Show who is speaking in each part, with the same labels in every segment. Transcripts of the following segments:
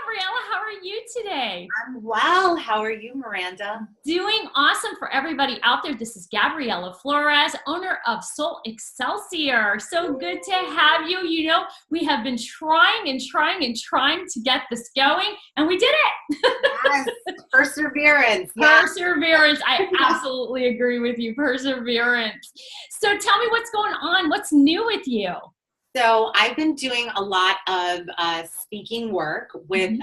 Speaker 1: Gabriella. How are you today?
Speaker 2: I'm well. How are you, Miranda?
Speaker 1: Doing awesome. For everybody out there. This is Gabriella Flores, owner of Soul Excelsior. So good to have you. You know, we have been trying and trying and trying to get this going, and we did it.
Speaker 2: Yes, perseverance. Yes.
Speaker 1: Perseverance. I absolutely agree with you. Perseverance. So tell me what's going on. What's new with you?
Speaker 2: So I've been doing a lot of speaking work with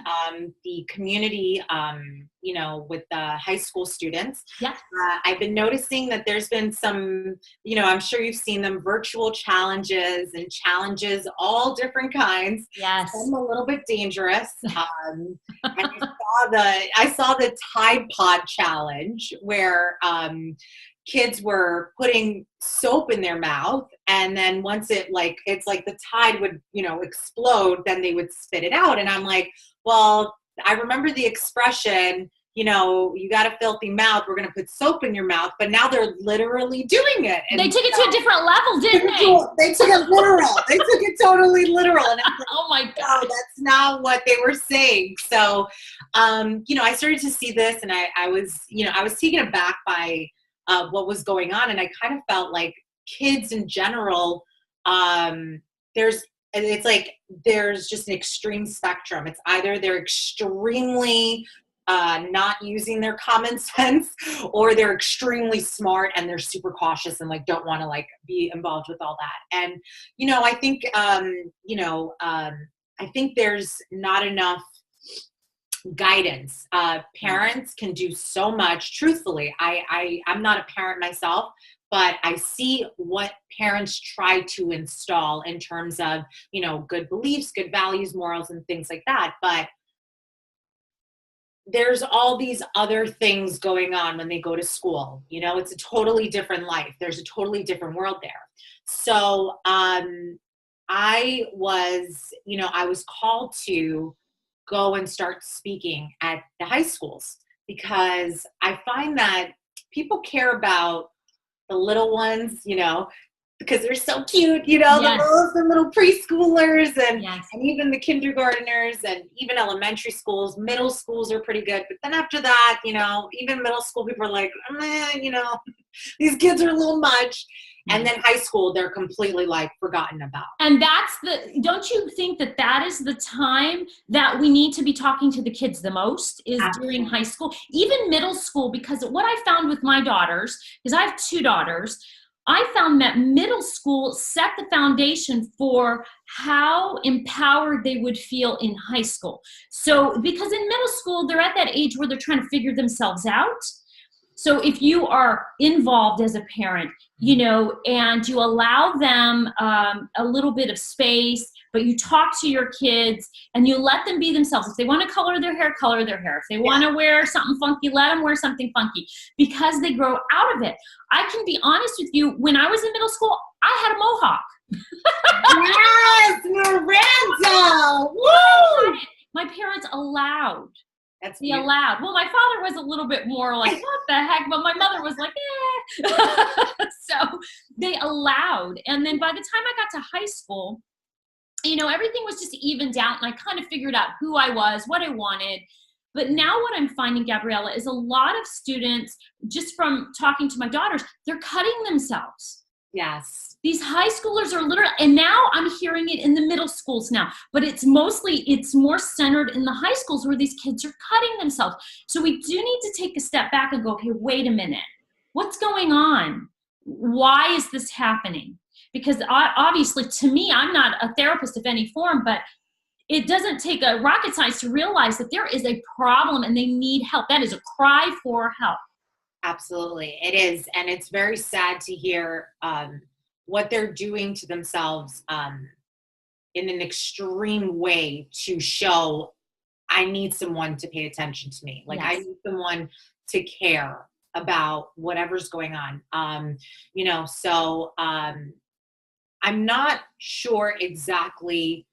Speaker 2: the community, with the high school students.
Speaker 1: Yes.
Speaker 2: I've been noticing that there's been some, I'm sure you've seen them, virtual challenges and challenges, all different kinds.
Speaker 1: Yes.
Speaker 2: Some a little bit dangerous. And I saw the Tide Pod challenge where kids were putting soap in their mouth, and then once it's like the tide would explode, then they would spit it out. And I'm like, well, I remember the expression, you got a filthy mouth, we're going to put soap in your mouth. But now they're literally doing it, and
Speaker 1: they took it to a different level, didn't they?
Speaker 2: They took it literal. They took it totally literal. And I'm like,
Speaker 1: oh my god,
Speaker 2: that's not what they were saying. So I started to see this, and I was taken aback by what was going on. And I kind of felt like kids in general, there's just an extreme spectrum. It's either they're extremely not using their common sense, or they're extremely smart and they're super cautious and don't want to be involved with all that. And I think I think there's not enough guidance. Parents can do so much. Truthfully, I'm not a parent myself, but I see what parents try to install in terms of, good beliefs, good values, morals, and things like that. But there's all these other things going on when they go to school. It's a totally different life. There's a totally different world there. So I was called to go and start speaking at the high schools, because I find that people care about the little ones, because they're so cute,
Speaker 1: Yes.
Speaker 2: the little preschoolers and,
Speaker 1: Yes.
Speaker 2: and even the kindergarteners and even elementary schools. Middle schools are pretty good. But then after that, even middle school, people are like, these kids are a little much. And then high school, they're completely forgotten about.
Speaker 1: And don't you think that is the time that we need to be talking to the kids the most, is
Speaker 2: Absolutely.
Speaker 1: during high school, even middle school? Because what I found with my daughters, because I have two daughters, I found that middle school set the foundation for how empowered they would feel in high school. So, because in middle school, they're at that age where they're trying to figure themselves out. So if you are involved as a parent, and you allow them a little bit of space, but you talk to your kids and you let them be themselves. If they want to color their hair, color their hair. If they want to wear something funky, let them wear something funky, because they grow out of it. I can be honest with you, when I was in middle school, I had a mohawk.
Speaker 2: Yes, Miranda! Woo!
Speaker 1: My parents allowed.
Speaker 2: That's
Speaker 1: allowed. Well, my father was a little bit more like, what the heck? But my mother was like, eh. So they allowed. And then by the time I got to high school, everything was just evened out, and I kind of figured out who I was, what I wanted. But now what I'm finding, Gabriella, is a lot of students, just from talking to my daughters, they're cutting themselves.
Speaker 2: Yes.
Speaker 1: These high schoolers are literally, and now I'm hearing it in the middle schools now, but it's more centered in the high schools where these kids are cutting themselves. So we do need to take a step back and go, okay, wait a minute. What's going on? Why is this happening? Because obviously, to me, I'm not a therapist of any form, but it doesn't take a rocket science to realize that there is a problem and they need help. That is a cry for help.
Speaker 2: Absolutely. It is. And it's very sad to hear what they're doing to themselves in an extreme way to show, I need someone to pay attention to me.
Speaker 1: Yes.
Speaker 2: I need someone to care about whatever's going on. So I'm not sure exactly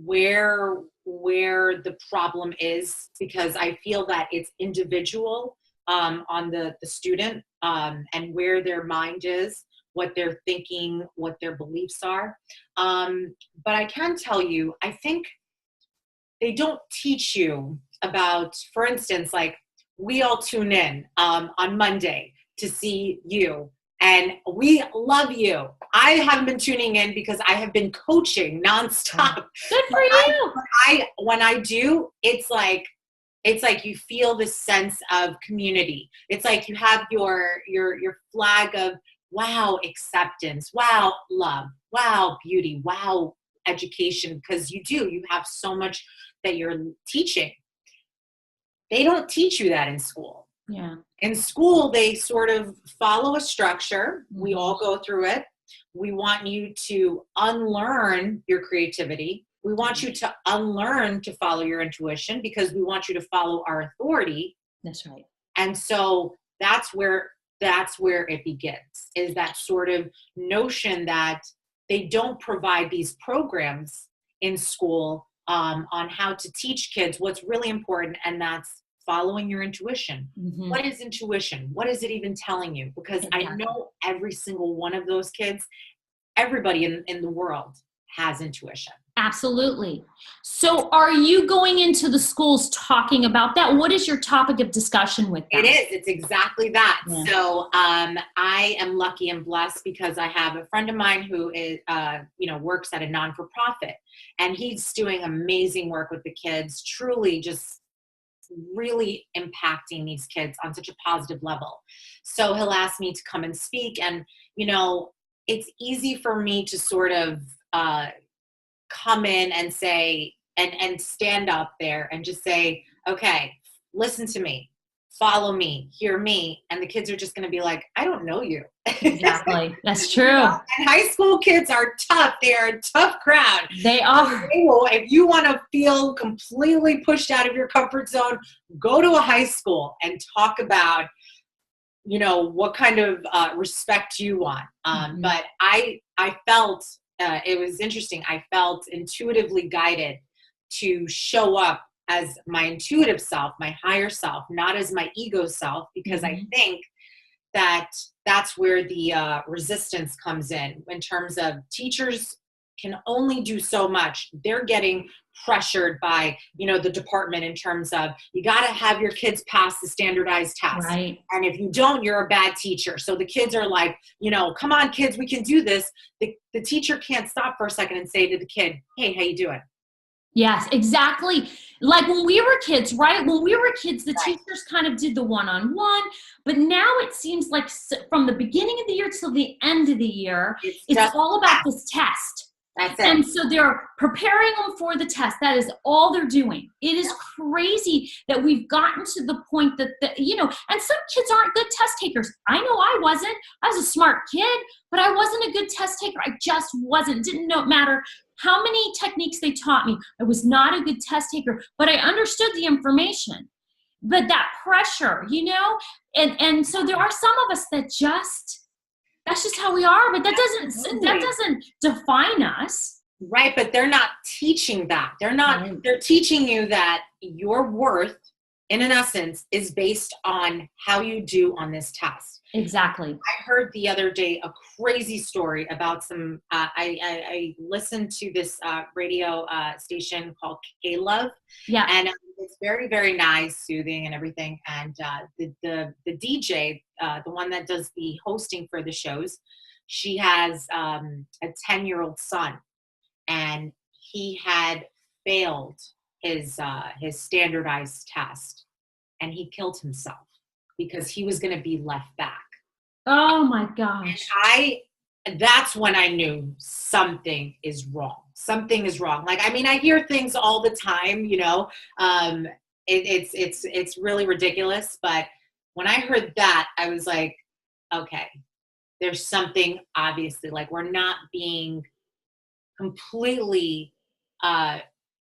Speaker 2: where the problem is, because I feel that it's individual on the student and where their mind is, what they're thinking, what their beliefs are. But I can tell you, I think they don't teach you about, for instance, like we all tune in on Monday to see you. And we love you. I haven't been tuning in because I have been coaching nonstop.
Speaker 1: Good for you.
Speaker 2: When I do, it's like you feel this sense of community. It's like you have your flag of, wow, acceptance, wow, love, wow, beauty, wow, education, because you have so much that you're teaching. They don't teach you that in school.
Speaker 1: Yeah.
Speaker 2: In school, they sort of follow a structure. We all go through it. We want you to unlearn your creativity. We want you to unlearn to follow your intuition because we want you to follow our authority.
Speaker 1: That's right.
Speaker 2: And so that's where it begins, is that sort of notion that they don't provide these programs in school on how to teach kids what's really important, and that's following your intuition.
Speaker 1: Mm-hmm.
Speaker 2: What is intuition? What is it even telling you? Because I know every single one of those kids, everybody in the world has intuition.
Speaker 1: Absolutely. So are you going into the schools talking about that? What is your topic of discussion with them?
Speaker 2: It is. It's exactly that.
Speaker 1: Yeah.
Speaker 2: So I am lucky and blessed because I have a friend of mine who is, works at a non-for-profit, and he's doing amazing work with the kids, truly just really impacting these kids on such a positive level. So he'll ask me to come and speak, and it's easy for me to sort of come in and say and stand up there and just say, okay, listen to me, follow me, hear me, and the kids are just going to be like, I don't know you.
Speaker 1: Exactly. That's true.
Speaker 2: And high school kids are tough. They are a tough crowd.
Speaker 1: They are.
Speaker 2: If you want to feel completely pushed out of your comfort zone, go to a high school and talk about, what kind of respect you want. But I felt, it was interesting. I felt intuitively guided to show up as my intuitive self, my higher self, not as my ego self, because I think that that's where the resistance comes in terms of teachers can only do so much. They're getting pressured by, the department in terms of, you got to have your kids pass the standardized test.
Speaker 1: Right.
Speaker 2: And if you don't, you're a bad teacher. So the kids are like, come on, kids, we can do this. The teacher can't stop for a second and say to the kid, hey, how you doing?
Speaker 1: Yes, exactly. Like when we were kids, right? When we were kids, the teachers kind of did the one-on-one, but now it seems like from the beginning of the year till the end of the year, it's all about this test.
Speaker 2: That's it.
Speaker 1: And so they're preparing them for the test. That is all they're doing. It is crazy that we've gotten to the point that, and some kids aren't good test takers. I know I wasn't. I was a smart kid, but I wasn't a good test taker. I just wasn't. Didn't matter how many techniques they taught me. I was not a good test taker, but I understood the information. But that pressure, and so there are some of us that that's just how we are, but that doesn't define us.
Speaker 2: Right, but they're not teaching that. They're teaching you that your worth, in an essence, is based on how you do on this test.
Speaker 1: Exactly.
Speaker 2: I heard the other day a crazy story about some, I listened to this radio station called K-Love.
Speaker 1: Yeah.
Speaker 2: And it's very, very nice, soothing and everything. And the DJ, the one that does the hosting for the shows, she has a 10-year-old son, and he had failed his standardized test, and he killed himself because he was going to be left back.
Speaker 1: Oh my gosh.
Speaker 2: And that's when I knew something is wrong. Something is wrong. Like, I hear things all the time, it's really ridiculous. But when I heard that, I was like, okay, there's something obviously, like, we're not being completely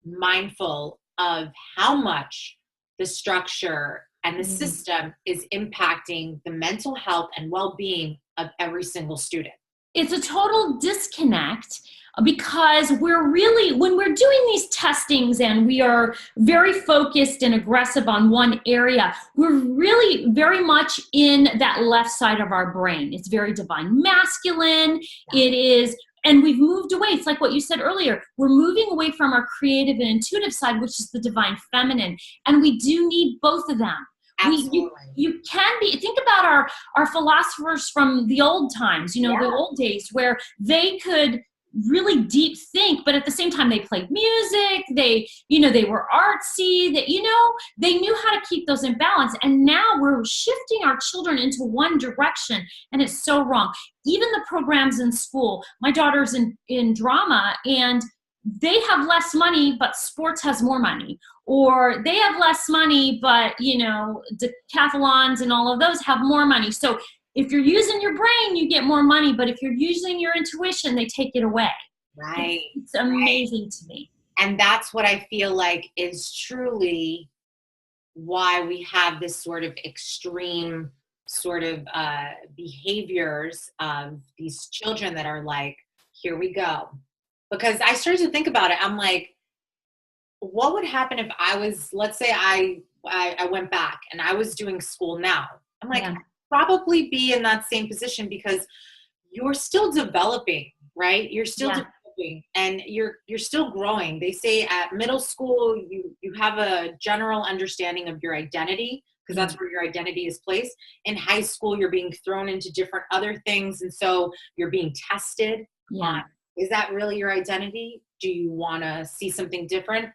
Speaker 2: mindful of how much the structure and the system is impacting the mental health and well-being of every single student.
Speaker 1: It's a total disconnect because when we're doing these testings and we are very focused and aggressive on one area, we're really very much in that left side of our brain. It's very divine masculine. It is. And we've moved away. It's like what you said earlier. We're moving away from our creative and intuitive side, which is the divine feminine. And we do need both of them.
Speaker 2: Absolutely.
Speaker 1: You can be, think about our philosophers from the old times, the old days, where they could really deep think, but at the same time they played music, they were artsy, they knew how to keep those in balance. And now we're shifting our children into one direction, and it's so wrong. Even the programs in school, my daughter's in drama, and they have less money, but sports has more money. Or they have less money, but, decathlons and all of those have more money. So if you're using your brain, you get more money. But if you're using your intuition, they take it away.
Speaker 2: Right.
Speaker 1: It's amazing to me.
Speaker 2: And that's what I feel like is truly why we have this sort of extreme sort of behaviors of these children that are like, here we go. Because I started to think about it. I'm like, what would happen if I was, let's say I went back and I was doing school now. I'm like, I'd probably be in that same position because you're still developing, right? You're still developing and you're still growing. They say at middle school, you have a general understanding of your identity because that's where your identity is placed. In high school, you're being thrown into different other things. And so you're being tested.
Speaker 1: Yeah.
Speaker 2: Is that really your identity? Do you want to see something different?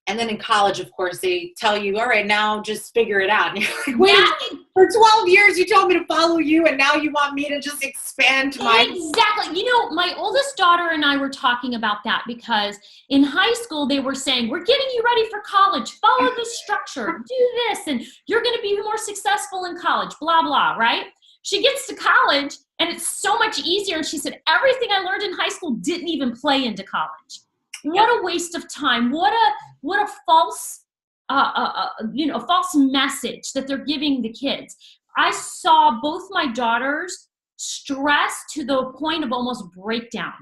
Speaker 2: And then in college, of course, they tell you, all right, now just figure it out. And you're like, wait, for 12 years, you told me to follow you, and now you want me to just expand my...
Speaker 1: Exactly. My oldest daughter and I were talking about that because in high school, they were saying, we're getting you ready for college. Follow this structure. Do this, and you're going to be more successful in college, blah, blah, right? She gets to college, and it's so much easier. And she said, everything I learned in high school didn't even play into college. What a waste of time. What a false, false message that they're giving the kids. I saw both my daughters stressed to the point of almost breakdown.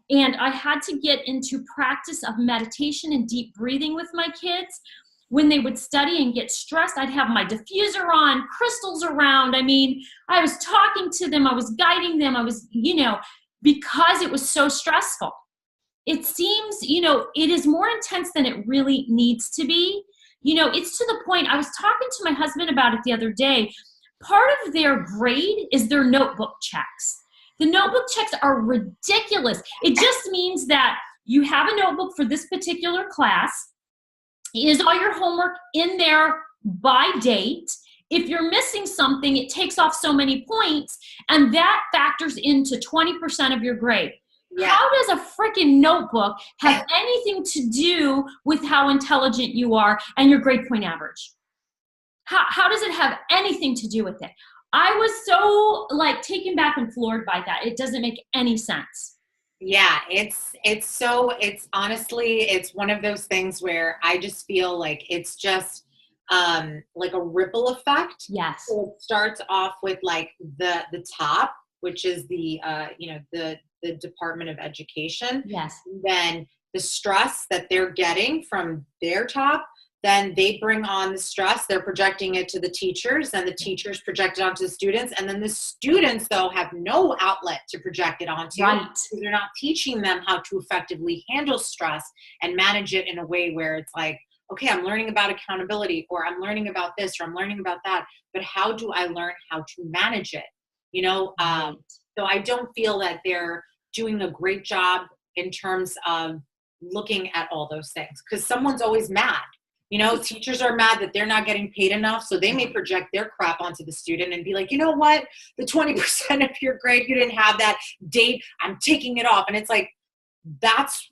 Speaker 1: And I had to get into practice of meditation and deep breathing with my kids. When they would study and get stressed, I'd have my diffuser on, crystals around. I mean, I was talking to them. I was guiding them. I was, because it was so stressful. It seems, it is more intense than it really needs to be. It's to the point, I was talking to my husband about it the other day. Part of their grade is their notebook checks. The notebook checks are ridiculous. It just means that you have a notebook for this particular class. Is all your homework in there by date? If you're missing something, it takes off so many points, and that factors into 20% of your grade. Yeah. How does a freaking notebook have anything to do with how intelligent you are and your grade point average? How does it have anything to do with it? I was so taken back and floored by that. It doesn't make any sense.
Speaker 2: Yeah, it's honestly, it's one of those things where I just feel like it's just like a ripple effect.
Speaker 1: Yes.
Speaker 2: So it starts off with the top, which is the Department of Education.
Speaker 1: Yes.
Speaker 2: And then the stress that they're getting from their top, then they bring on the stress, they're projecting it to the teachers, and the teachers project it onto the students, and then the students, though, have no outlet to project it onto.
Speaker 1: Right.
Speaker 2: Because they're not teaching them how to effectively handle stress and manage it in a way where it's like, okay, I'm learning about accountability, or I'm learning about this, or I'm learning about that, but how do I learn how to manage it?
Speaker 1: Right.
Speaker 2: So I don't feel that they're doing a great job in terms of looking at all those things, because someone's always mad. Teachers are mad that they're not getting paid enough, so they may project their crap onto the student and be like, you know what, the 20% of your grade, you didn't have that date, I'm taking it off. And it's like, that's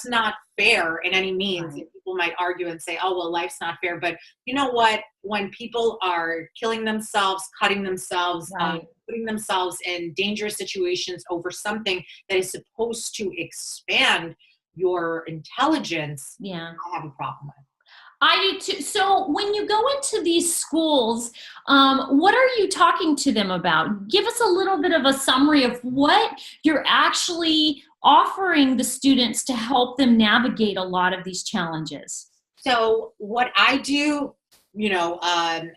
Speaker 2: not fair in any means. Right. People might argue and say, oh, well, life's not fair. But you know what? When people are killing themselves, cutting themselves,
Speaker 1: right.
Speaker 2: Putting themselves in dangerous situations over something that is supposed to expand your intelligence,
Speaker 1: yeah,
Speaker 2: I have a problem with.
Speaker 1: I do too. So when you go into these schools, what are you talking to them about? Give us a little bit of a summary of what you're actually offering the students to help them navigate a lot of these challenges.
Speaker 2: So what I do,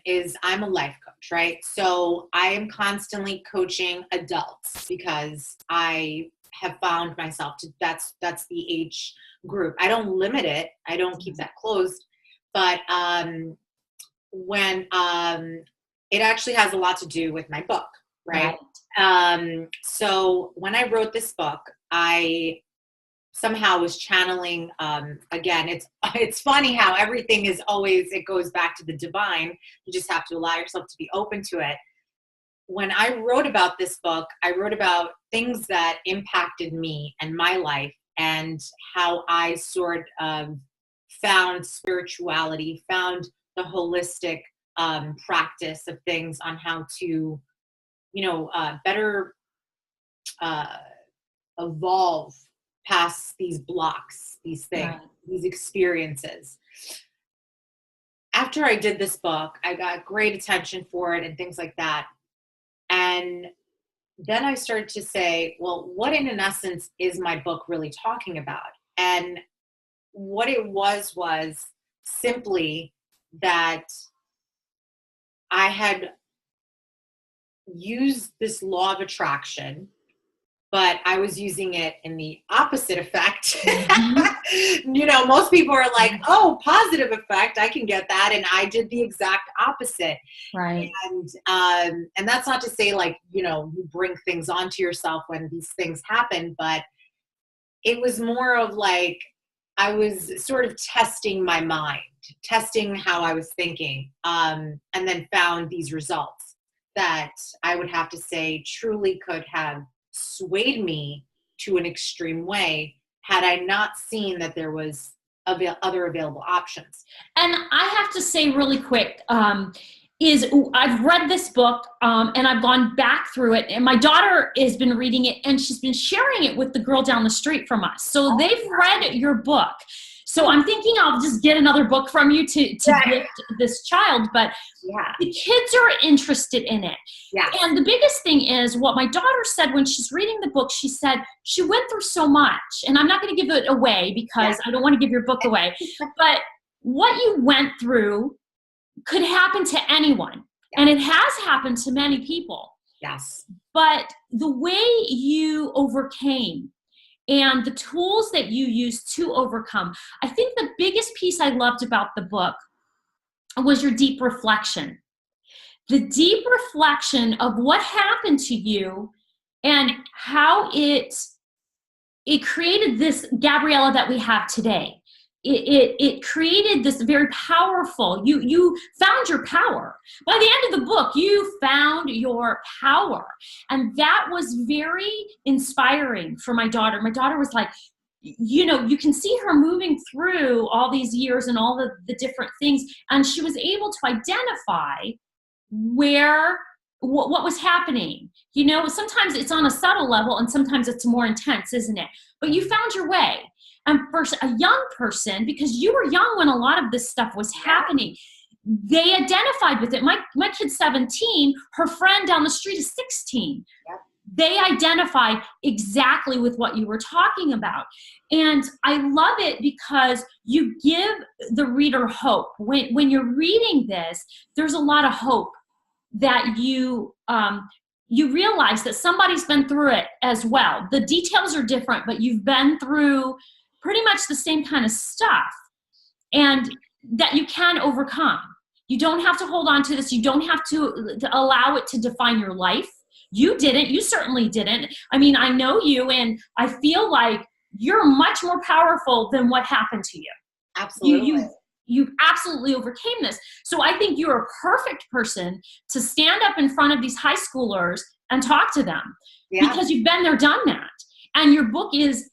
Speaker 2: is I'm a life coach. right? So I am constantly coaching adults because I have found myself to that's the age group. I don't limit it. I don't keep that closed. But when it actually has a lot to do with my book, right? So when I wrote this book, I somehow was channeling, again, it's funny how everything is always, it goes back to the divine. You just have to allow yourself to be open to it. When I wrote about this book, I wrote about things that impacted me and my life, and how I sort of found spirituality, found the holistic practice of things on how to, better evolve past these blocks, these things, these experiences. After I did this book, I got great attention for it and things like that. And then I started to say, well, what in essence is my book really talking about? And what it was simply that I had used this law of attraction, but I was using it in the opposite effect. Most people are like, oh, positive effect, I can get that. And I did the exact opposite.
Speaker 1: Right.
Speaker 2: And that's not to say like, you bring things onto yourself when these things happen, but it was more of like, I was sort of testing my mind, testing how I was thinking, and then found these results that I would have to say truly could have swayed me to an extreme way had I not seen that there was other available options.
Speaker 1: And I have to say really quick, I've read this book and I've gone back through it, and my daughter has been reading it, and she's been sharing it with the girl down the street from us. So they've read your book. So I'm thinking I'll just get another book from you to gift this child, but the kids are interested in it. Yeah. And the biggest thing is what my daughter said when she's reading the book. She said she went through so much, and I'm not going to give it away because I don't want to give your book away, but what you went through could happen to anyone. And it has happened to many people.
Speaker 2: Yes.
Speaker 1: But the way you overcame and the tools that you used to overcome, I think the biggest piece I loved about the book was your deep reflection. The deep reflection of what happened to you and how it created this Gabriella that we have today. It created this very powerful, you found your power. By the end of the book, you found your power. And that was very inspiring for my daughter. My daughter was like, you can see her moving through all these years and all the different things. And she was able to identify what was happening. Sometimes it's on a subtle level and sometimes it's more intense, isn't it? But you found your way. And for a young person, because you were young when a lot of this stuff was happening, they identified with it. My kid's 17, her friend down the street is 16. Yep. They identified exactly with what you were talking about. And I love it because you give the reader hope. When you're reading this, there's a lot of hope that you realize that somebody's been through it as well. The details are different, but you've been through pretty much the same kind of stuff, and that you can overcome. You don't have to hold on to this. You don't have to allow it to define your life. You didn't. You certainly didn't. I mean, I know you, and I feel like you're much more powerful than what happened to you.
Speaker 2: Absolutely.
Speaker 1: You absolutely overcame this. So I think you're a perfect person to stand up in front of these high schoolers and talk to them because you've been there, done that. And your book is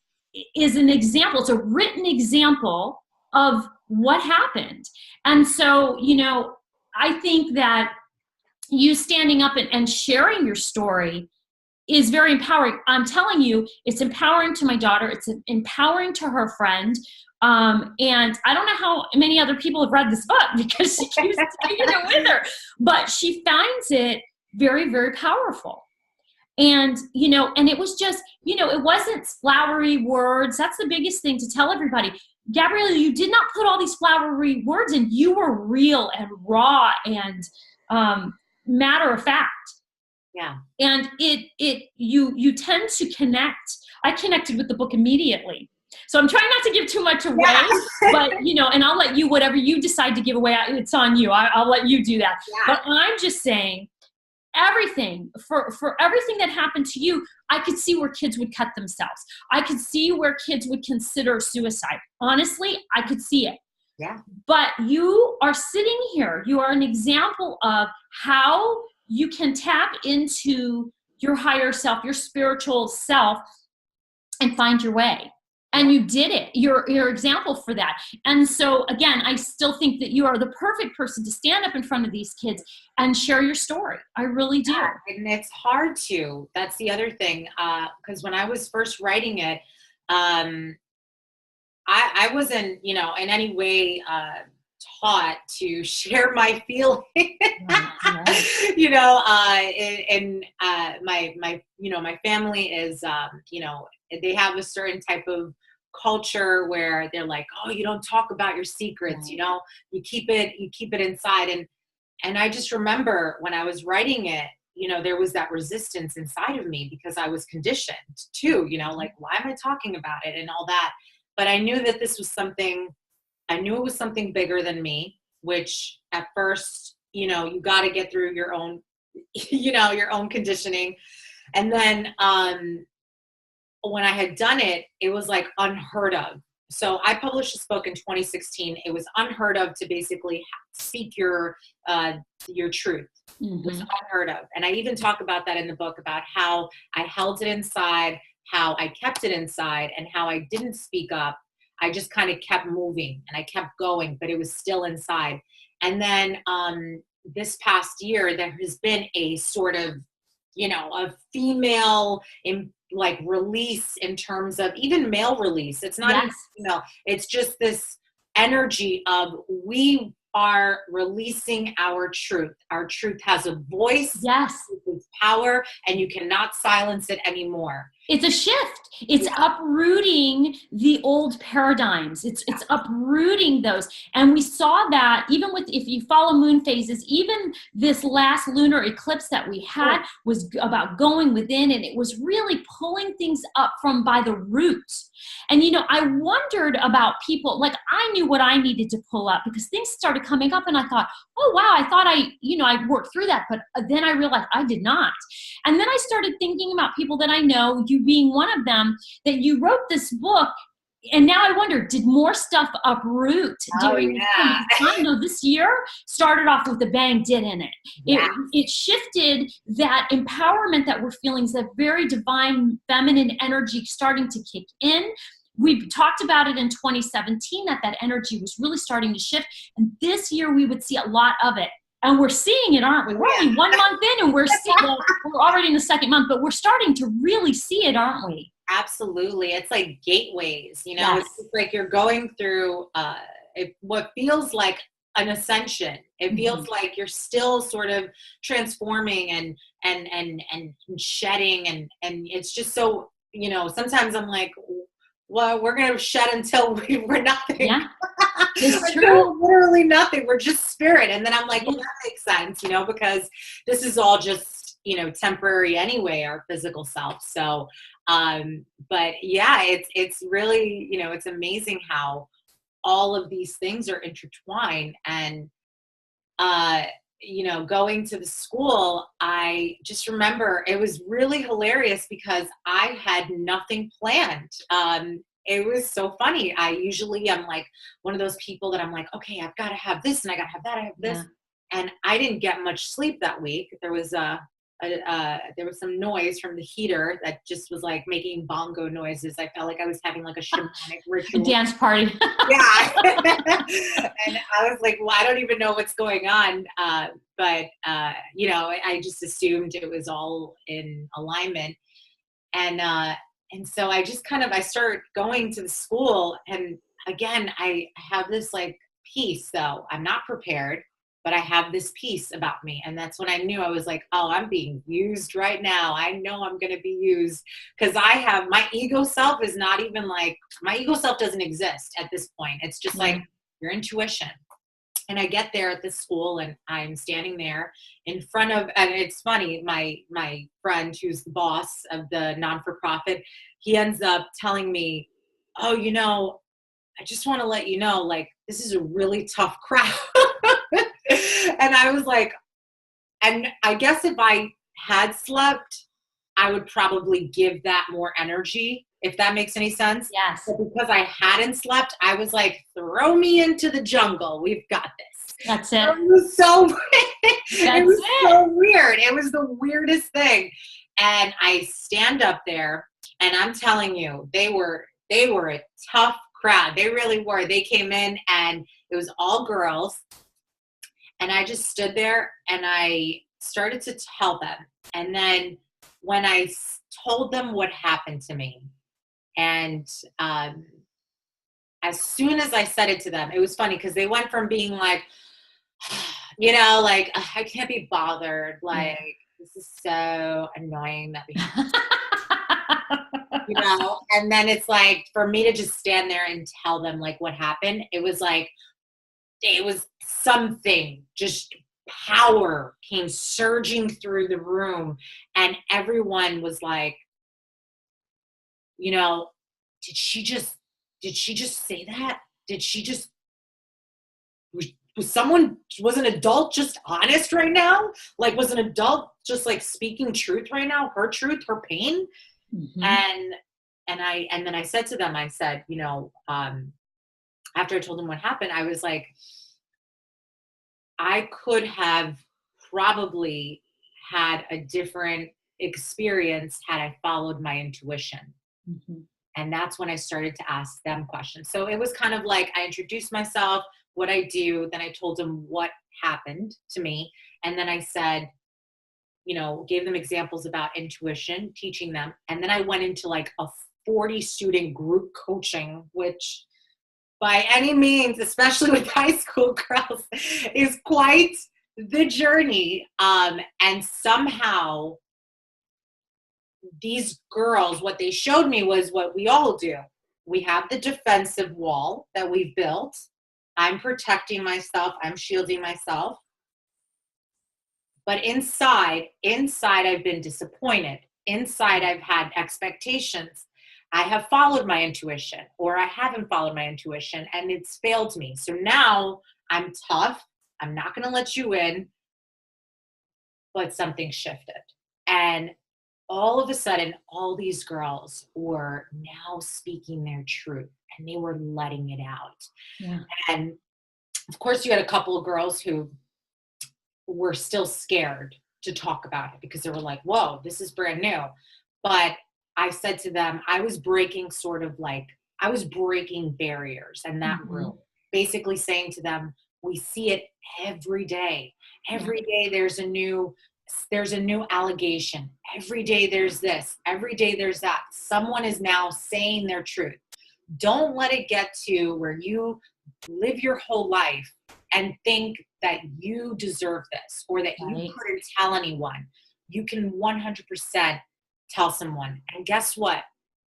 Speaker 1: an example. It's a written example of what happened. And so, I think that you standing up and sharing your story is very empowering. I'm telling you, it's empowering to my daughter. It's empowering to her friend. And I don't know how many other people have read this book because she keeps taking it with her, but she finds it very, very powerful. And, and it was just, it wasn't flowery words. That's the biggest thing to tell everybody. Gabriella, you did not put all these flowery words in. You were real and raw and matter of fact.
Speaker 2: Yeah.
Speaker 1: And you tend to connect. I connected with the book immediately. So I'm trying not to give too much away, but and I'll let you, whatever you decide to give away, it's on you. I'll let you do that.
Speaker 2: Yeah.
Speaker 1: But I'm just saying, everything for everything that happened to you, I could see where kids would cut themselves. I could see where kids would consider suicide. Honestly, I could see it.
Speaker 2: Yeah.
Speaker 1: But you are sitting here. You are an example of how you can tap into your higher self, your spiritual self, and find your way. And you did it. You're an example for that. And so, again, I still think that you are the perfect person to stand up in front of these kids and share your story. I really do.
Speaker 2: Yeah, and it's hard to. That's the other thing. Because when I was first writing it, I wasn't, in any way taught to share my feelings.
Speaker 1: Right.
Speaker 2: And my family is, they have a certain type of culture where they're like, oh, you don't talk about your secrets,
Speaker 1: Right.
Speaker 2: you keep it inside. And I just remember when I was writing it, there was that resistance inside of me because I was conditioned too, like, why am I talking about it and all that? But I knew that this was something, I knew it was something bigger than me, which at first, you got to get through your own, your own conditioning. And then when I had done it, it was like unheard of. So I published this book in 2016. It was unheard of to basically speak your truth. It was unheard of. And I even talk about that in the book, about how I held it inside, how I kept it inside, and how I didn't speak up. I just kind of kept moving and I kept going, but it was still inside. And then this past year, there has been a sort of, a female release in terms of even male release. It's not,
Speaker 1: Yes.
Speaker 2: it's just this energy of we are releasing our truth. Our truth has a voice.
Speaker 1: Yes.
Speaker 2: It's power, and you cannot silence it anymore.
Speaker 1: It's a shift. It's uprooting the old paradigms. It's uprooting those. And we saw that even with, if you follow moon phases, even this last lunar eclipse that we had was about going within, and it was really pulling things up from by the roots. And, I wondered about people, like I knew what I needed to pull up because things started coming up and I thought, oh, wow, I thought I worked through that. But then I realized I did not. And then I started thinking about people that I know, you being one of them, that you wrote this book. And now I wonder, did more stuff uproot during this time? I know this year started off with a bang, didn't it? It shifted that empowerment that we're feeling, that very divine feminine energy starting to kick in. We talked about it in 2017, that energy was really starting to shift. And this year we would see a lot of it. And we're seeing it, aren't we? We're only 1 month in and we're already in the second month, but we're starting to really see it, aren't we?
Speaker 2: Absolutely. It's like gateways,
Speaker 1: Yes.
Speaker 2: It's like you're going through what feels like an ascension. It feels like you're still sort of transforming and shedding. And it's just so, sometimes I'm like, well, we're going to shed until we're nothing.
Speaker 1: Yeah, it's true.
Speaker 2: We're literally nothing. We're just spirit. And then I'm like, well, that makes sense, because this is all just, temporary anyway, our physical self. So, but yeah, it's really, it's amazing how all of these things are intertwined. And, going to the school, I just remember it was really hilarious because I had nothing planned. It was so funny. I'm like one of those people that I'm like, okay, I've got to have this and I got to have that. I have this. And I didn't get much sleep that week. There was some noise from the heater that just was like making bongo noises. I felt like I was having like a shamanic ritual.
Speaker 1: A dance party.
Speaker 2: Yeah. And I was like, well, I don't even know what's going on. But I just assumed it was all in alignment. And so I just I started going to the school. And again, I have this like peace, though. I'm not prepared, but I have this peace about me. And that's when I knew, I was like, oh, I'm being used right now. I know I'm going to be used because I have my ego self is not even like, my ego self doesn't exist at this point. It's just like your intuition. And I get there at this school and I'm standing there in front of, and it's funny, my friend who's the boss of the non-for-profit, he ends up telling me, oh, I just want to let you know, like, this is a really tough crowd. And I was like, and I guess if I had slept, I would probably give that more energy, if that makes any sense.
Speaker 1: Yes.
Speaker 2: But because I hadn't slept, I was like, throw me into the jungle. We've got this.
Speaker 1: That's it.
Speaker 2: It was so so weird. It was the weirdest thing. And I stand up there and I'm telling you, they were a tough crowd. They really were. They came in and it was all girls. And I just stood there and I started to tell them. And then when I told them what happened to me, and as soon as I said it to them, it was funny because they went from being like, like, I can't be bothered. Like, this is so annoying that we have and then it's like, for me to just stand there and tell them like what happened, it was like, it was something, just power came surging through the room. And everyone was like, did she just say that? Did she just, was an adult just honest right now? Like, was an adult just like speaking truth right now? Her truth, her pain? Mm-hmm. And then I said to them, I said, after I told them what happened, I was like, I could have probably had a different experience had I followed my intuition. Mm-hmm. And that's when I started to ask them questions. So it was kind of like, I introduced myself, what I do, then I told them what happened to me. And then I said, gave them examples about intuition, teaching them. And then I went into like a 40 student group coaching, which by any means, especially with high school girls, is quite the journey. And somehow these girls, what they showed me was what we all do. We have the defensive wall that we've built. I'm protecting myself. I'm shielding myself. But inside, I've been disappointed. Inside, I've had expectations. I have followed my intuition, or I haven't followed my intuition, and it's failed me. So now I'm tough. I'm not going to let you in. But something shifted. And all of a sudden, all these girls were now speaking their truth, and they were letting it out. Yeah. And of course, you had a couple of girls who were still scared to talk about it because they were like, whoa, this is brand new. But I said to them, I was breaking barriers in that room, basically saying to them, we see it every day. Every day there's a new allegation. Every day there's this. Every day there's that. Someone is now saying their truth. Don't let it get to where you live your whole life and think that you deserve this or that you couldn't tell anyone. You can 100% tell someone. And guess what?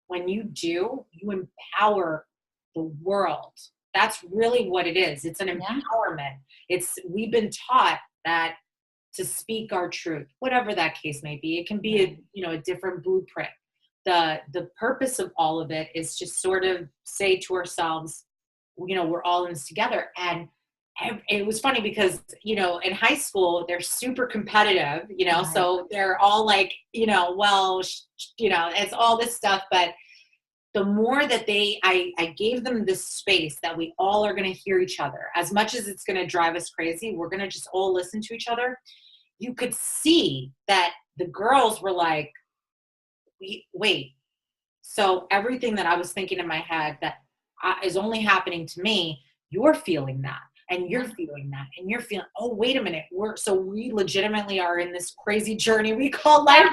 Speaker 2: When you do, you empower the world. That's really what it is. It's an empowerment. We've been taught that to speak our truth, whatever that case may be. It can be a different blueprint. The purpose of all of it is just sort of say to ourselves, we're all in this together. And it was funny because, in high school, they're super competitive, so they're all like, it's all this stuff. But the more that I gave them this space that we all are going to hear each other, as much as it's going to drive us crazy, we're going to just all listen to each other. You could see that the girls were like, wait, so everything that I was thinking in my head that is only happening to me, you're feeling that. And you're feeling that, and you're feeling, oh, wait a minute. We legitimately are in this crazy journey we call life.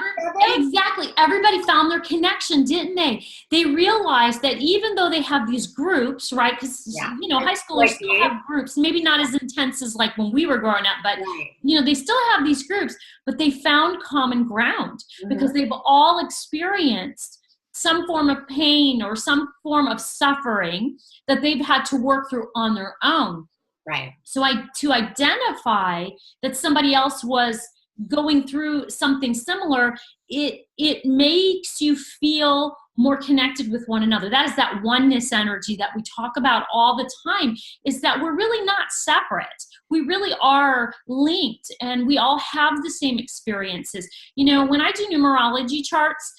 Speaker 1: Exactly. Everybody found their connection, didn't they? They realized that even though they have these groups, right? Because, high schoolers still have groups, maybe not as intense as like when we were growing up, but, they still have these groups, but they found common ground because they've all experienced some form of pain or some form of suffering that they've had to work through on their own.
Speaker 2: Right.
Speaker 1: So to identify that somebody else was going through something similar, it makes you feel more connected with one another. That is that oneness energy that we talk about all the time, is that we're really not separate. We really are linked, and we all have the same experiences. When I do numerology charts,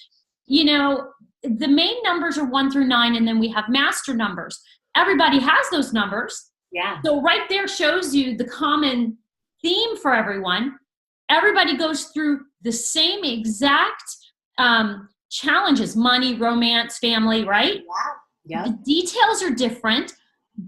Speaker 1: the main numbers are 1 through 9, and then we have master numbers. Everybody has those numbers.
Speaker 2: Yeah.
Speaker 1: So right there shows you the common theme for everyone. Everybody goes through the same exact challenges: money, romance, family, right?
Speaker 2: Yeah.
Speaker 1: The details are different,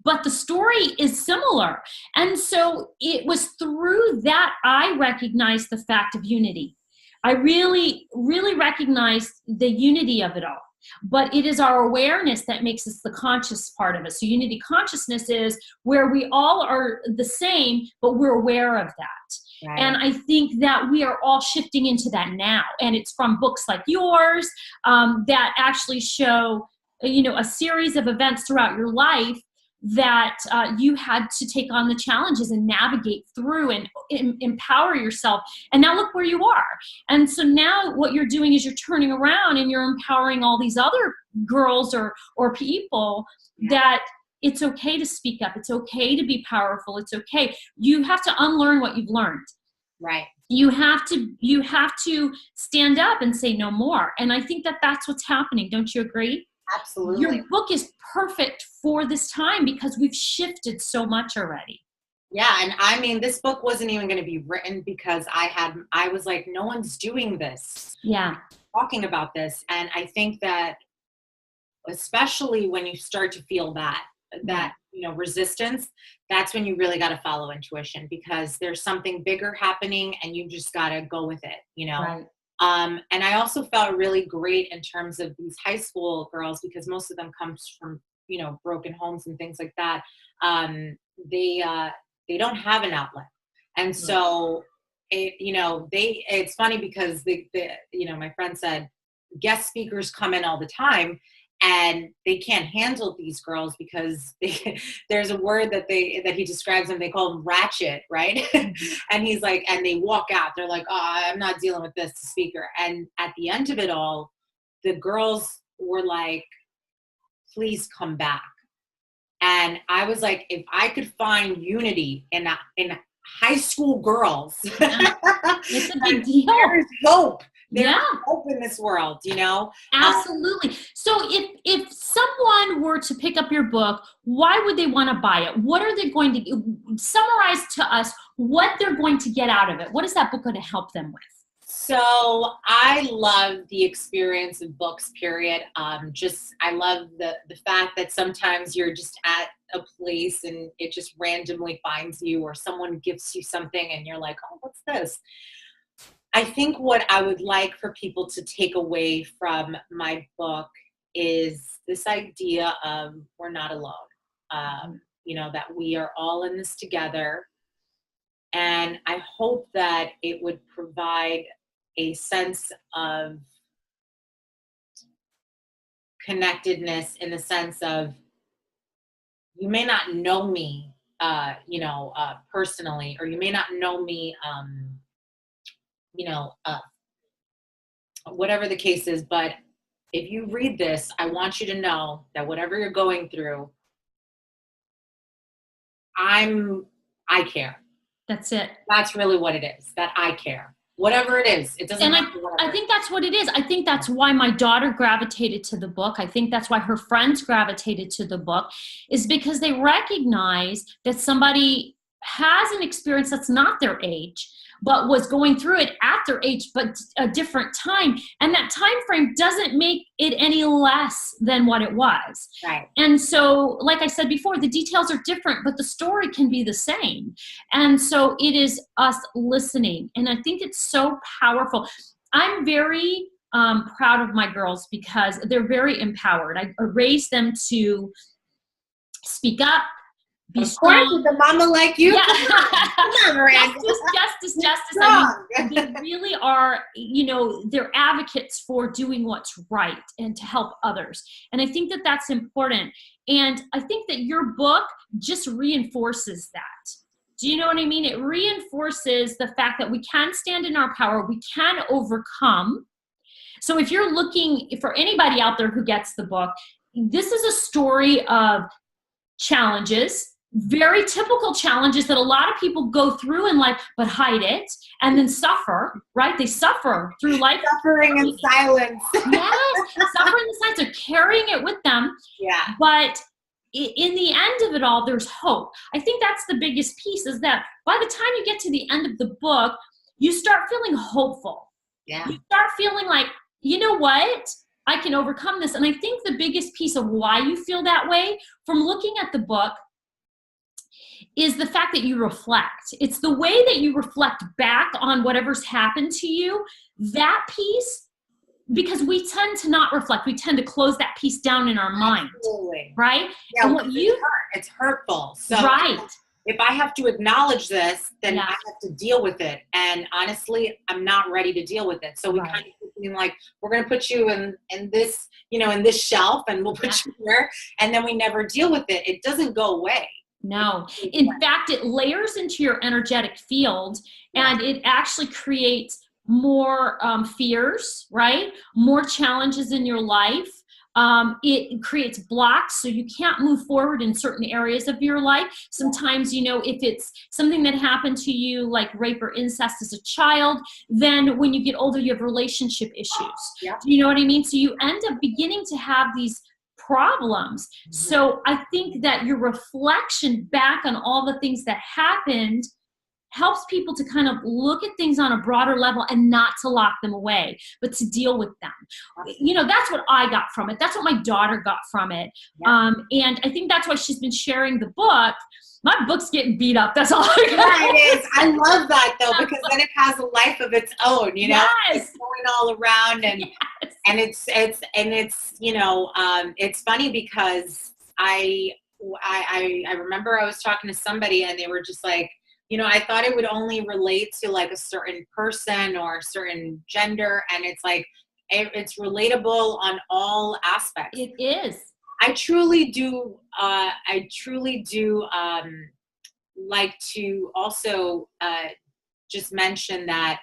Speaker 1: but the story is similar. And so it was through that I recognized the fact of unity. I really, really recognized the unity of it all. But it is our awareness that makes us the conscious part of it. So unity consciousness is where we all are the same, but we're aware of that.
Speaker 2: Right.
Speaker 1: And I think that we are all shifting into that now. And it's from books like yours that actually show, a series of events throughout your life that you had to take on the challenges and navigate through and empower yourself. And now look where you are. And so now what you're doing is you're turning around and you're empowering all these other girls or people that it's okay to speak up. It's okay to be powerful. It's okay. You have to unlearn what you've learned.
Speaker 2: Right.
Speaker 1: You have to stand up and say no more. And I think that that's what's happening. Don't you agree?
Speaker 2: Absolutely.
Speaker 1: Your book is perfect for this time because we've shifted so much already.
Speaker 2: Yeah. And I mean, this book wasn't even going to be written because I was like, no one's doing this.
Speaker 1: Yeah.
Speaker 2: Talking about this. And I think that especially when you start to feel that resistance, that's when you really got to follow intuition, because there's something bigger happening and you just got to go with it,
Speaker 1: Right.
Speaker 2: And I also felt really great in terms of these high school girls, because most of them comes from, broken homes and things like that. They don't have an outlet. And so, it's funny because my friend said guest speakers come in all the time and they can't handle these girls because there's a word that he describes them. They call them ratchet, right? And he's like, and they walk out. They're like, oh, I'm not dealing with this speaker. And at the end of it all, the girls were like, please come back. And I was like, if I could find unity in high school girls,
Speaker 1: it's a big deal.
Speaker 2: There's hope. There's
Speaker 1: Yeah.
Speaker 2: hope in this world,
Speaker 1: Absolutely. So if someone were to pick up your book, why would they want to buy it? What are they going to summarize to us what they're going to get out of it? What is that book going to help them with?
Speaker 2: So I love the experience of books, period. I love the fact that sometimes you're just at a place and it just randomly finds you, or someone gives you something and you're like, oh, what's this? I think what I would like for people to take away from my book is this idea of we're not alone, that we are all in this together. And I hope that it would provide a sense of connectedness, in the sense of, you may not know me, personally, or you may not know me, whatever the case is. But if you read this, I want you to know that whatever you're going through, I care.
Speaker 1: That's it.
Speaker 2: That's really what it is, that I care. Whatever it is, it doesn't matter.
Speaker 1: I think that's what it is. I think that's why my daughter gravitated to the book. I think that's why her friends gravitated to the book, is because they recognize that somebody has an experience that's not their age, but was going through it at their age, but a different time. And that time frame doesn't make it any less than what it was.
Speaker 2: Right.
Speaker 1: And so, like I said before, the details are different, but the story can be the same. And so it is us listening. And I think it's so powerful. I'm very proud of my girls because they're very empowered. I raised them to speak up, be
Speaker 2: of course,
Speaker 1: strong.
Speaker 2: with a mama like you.
Speaker 1: Yeah.
Speaker 2: Come on, Miranda.
Speaker 1: Justice. I mean, they really are, they're advocates for doing what's right and to help others. And I think that that's important. And I think that your book just reinforces that. Do you know what I mean? It reinforces the fact that we can stand in our power, we can overcome. So if you're looking for anybody out there who gets the book, this is a story of challenges, very typical challenges that a lot of people go through in life, but hide it and then suffer, right? They suffer through life.
Speaker 2: Suffering in silence.
Speaker 1: Yes, suffering in silence. They're carrying it with them.
Speaker 2: Yeah.
Speaker 1: But in the end of it all, there's hope. I think that's the biggest piece, is that by the time you get to the end of the book, you start feeling hopeful.
Speaker 2: Yeah.
Speaker 1: You start feeling like, you know what? I can overcome this. And I think the biggest piece of why you feel that way from looking at the book is the fact that you reflect. It's the way that you reflect back on whatever's happened to you, that piece, because we tend to not reflect. We tend to close that piece down in our mind.
Speaker 2: Absolutely.
Speaker 1: Right?
Speaker 2: Yeah,
Speaker 1: and what
Speaker 2: it's hurtful. So
Speaker 1: right.
Speaker 2: If I have to acknowledge this, then
Speaker 1: Yeah.
Speaker 2: I have to deal with it. And honestly, I'm not ready to deal with it. So we
Speaker 1: Right.
Speaker 2: kind of mean like, we're going to put you in this, in this shelf, and we'll put you here. And then we never deal with it. It doesn't go away.
Speaker 1: No. In fact, it layers into your energetic field, and it actually creates more fears, right? More challenges in your life. It creates blocks, so you can't move forward in certain areas of your life. Sometimes, if it's something that happened to you, like rape or incest as a child, then when you get older, you have relationship issues.
Speaker 2: Yeah.
Speaker 1: Do you know what I mean? So you end up beginning to have these problems. Mm-hmm. So I think that your reflection back on all the things that happened helps people to kind of look at things on a broader level and not to lock them away, but to deal with them. That's what I got from it. That's what my daughter got from it. Yeah. And I think that's why she's been sharing the book. My book's getting beat up. That's all I got.
Speaker 2: Yeah, it is. I love that though, because then it has a life of its own,
Speaker 1: Yes.
Speaker 2: It's going all around, and
Speaker 1: yes.
Speaker 2: and it's funny because I remember I was talking to somebody and they were just like, I thought it would only relate to like a certain person or a certain gender. And it's like, it's relatable on all aspects.
Speaker 1: It is.
Speaker 2: I truly do like to also just mention that,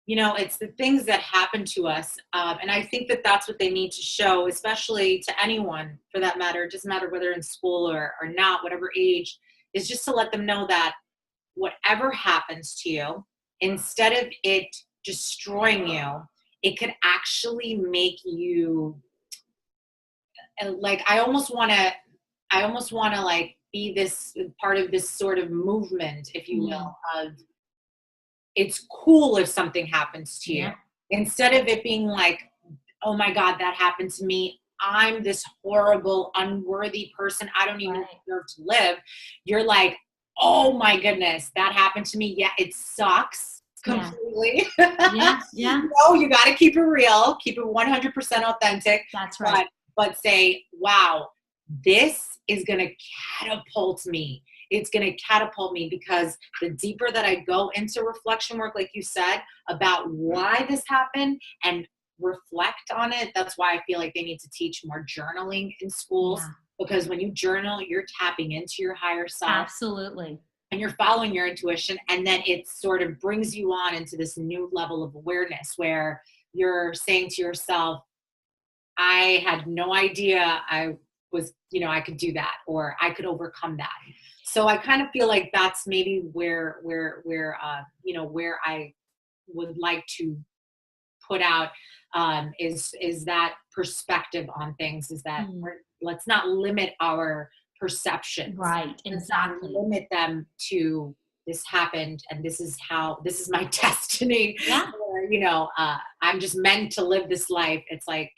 Speaker 2: it's the things that happen to us. And I think that that's what they need to show, especially to anyone for that matter. It doesn't matter whether in school or not, whatever age, is just to let them know that whatever happens to you, instead of it destroying you, it could actually make you like, I almost want to like be this part of this sort of movement, if you will, of it's cool if something happens to you, instead of it being like, oh my God, that happened to me. I'm this horrible, unworthy person. I don't even deserve to live. You're like, oh my goodness, that happened to me. Yeah, it sucks completely.
Speaker 1: Yeah.
Speaker 2: You got to keep it real, keep it 100% authentic.
Speaker 1: That's right.
Speaker 2: But say, wow, this is going to catapult me. It's going to catapult me, because the deeper that I go into reflection work, like you said, about why this happened and reflect on it. That's why I feel like they need to teach more journaling in schools, because when you journal, you're tapping into your higher self.
Speaker 1: Absolutely.
Speaker 2: And you're following your intuition, and then it sort of brings you on into this new level of awareness where you're saying to yourself, I had no idea I was, I could do that, or I could overcome that. So I kind of feel like that's maybe where I would like to put out is that perspective on things, is that let's not limit our perceptions.
Speaker 1: Right, exactly.
Speaker 2: Limit them to this happened and this is my destiny.
Speaker 1: Yeah.
Speaker 2: Or, I'm just meant to live this life. It's like,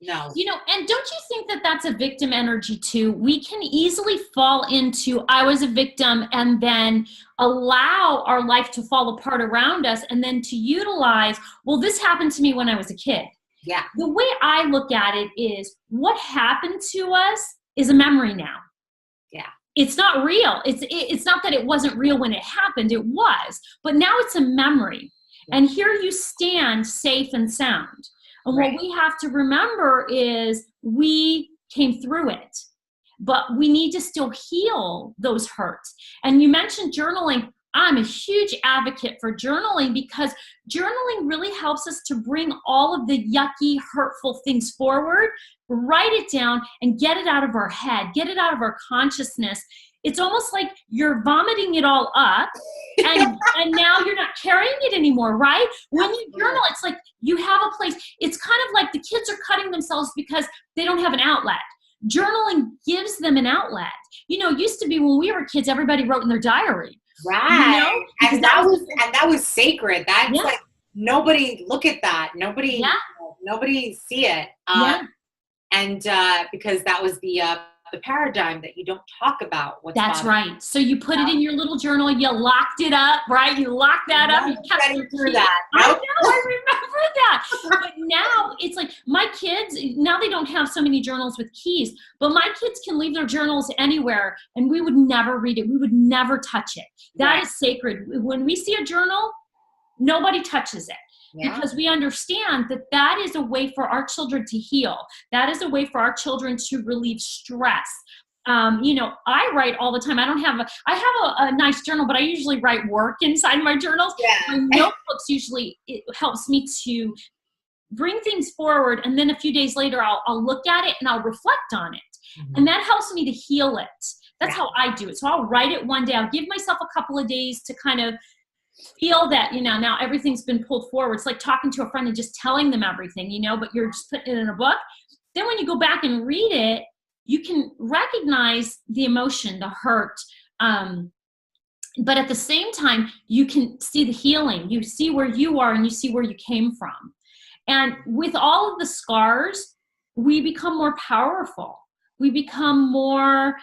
Speaker 2: no.
Speaker 1: And don't you think that that's a victim energy too? We can easily fall into, I was a victim, and then allow our life to fall apart around us, and then to utilize, well, this happened to me when I was a kid.
Speaker 2: Yeah.
Speaker 1: The way I look at it is, what happened to us is a memory now.
Speaker 2: Yeah.
Speaker 1: it's not real. It's not that it wasn't real when it happened. It was, but now it's a memory. And here you stand safe and sound. And what we have to remember is we came through it, but we need to still heal those hurts. And you mentioned journaling. I'm a huge advocate for journaling because journaling really helps us to bring all of the yucky, hurtful things forward, write it down, and get it out of our head, get it out of our consciousness. It's almost like you're vomiting it all up, and now you're not carrying it anymore, right? When you journal, it's like you have a place. It's kind of like the kids are cutting themselves because they don't have an outlet. Journaling gives them an outlet. You know, it used to be when we were kids, everybody wrote in their diary.
Speaker 2: Right.
Speaker 1: You know?
Speaker 2: And that was sacred. That's like, nobody look at that. Nobody see it. And because that was the paradigm that you don't talk about what's
Speaker 1: That's right. So you put it in your little journal, you locked it up, right? You locked that up. You kept it through that. I know, I remember that. But now it's like my kids, now they don't have so many journals with keys, but my kids can leave their journals anywhere and we would never read it. We would never touch it. That is sacred. When we see a journal, nobody touches it. Because we understand that that is a way for our children to heal. That is a way for our children to relieve stress. You know, I write all the time. I have a nice journal, but I usually write work inside my journals. My notebooks usually, it helps me to bring things forward. And then a few days later, I'll look at it and I'll reflect on it. And that helps me to heal it. That's how I do it. So I'll write it one day. I'll give myself a couple of days to kind of feel that, you know, now everything's been pulled forward. It's like talking to a friend and just telling them everything, you know, but you're just putting it in a book. Then when you go back and read it, you can recognize the emotion, the hurt. But at the same time, you can see the healing. You see where you are and you see where you came from. And with all of the scars, we become more powerful. We become more,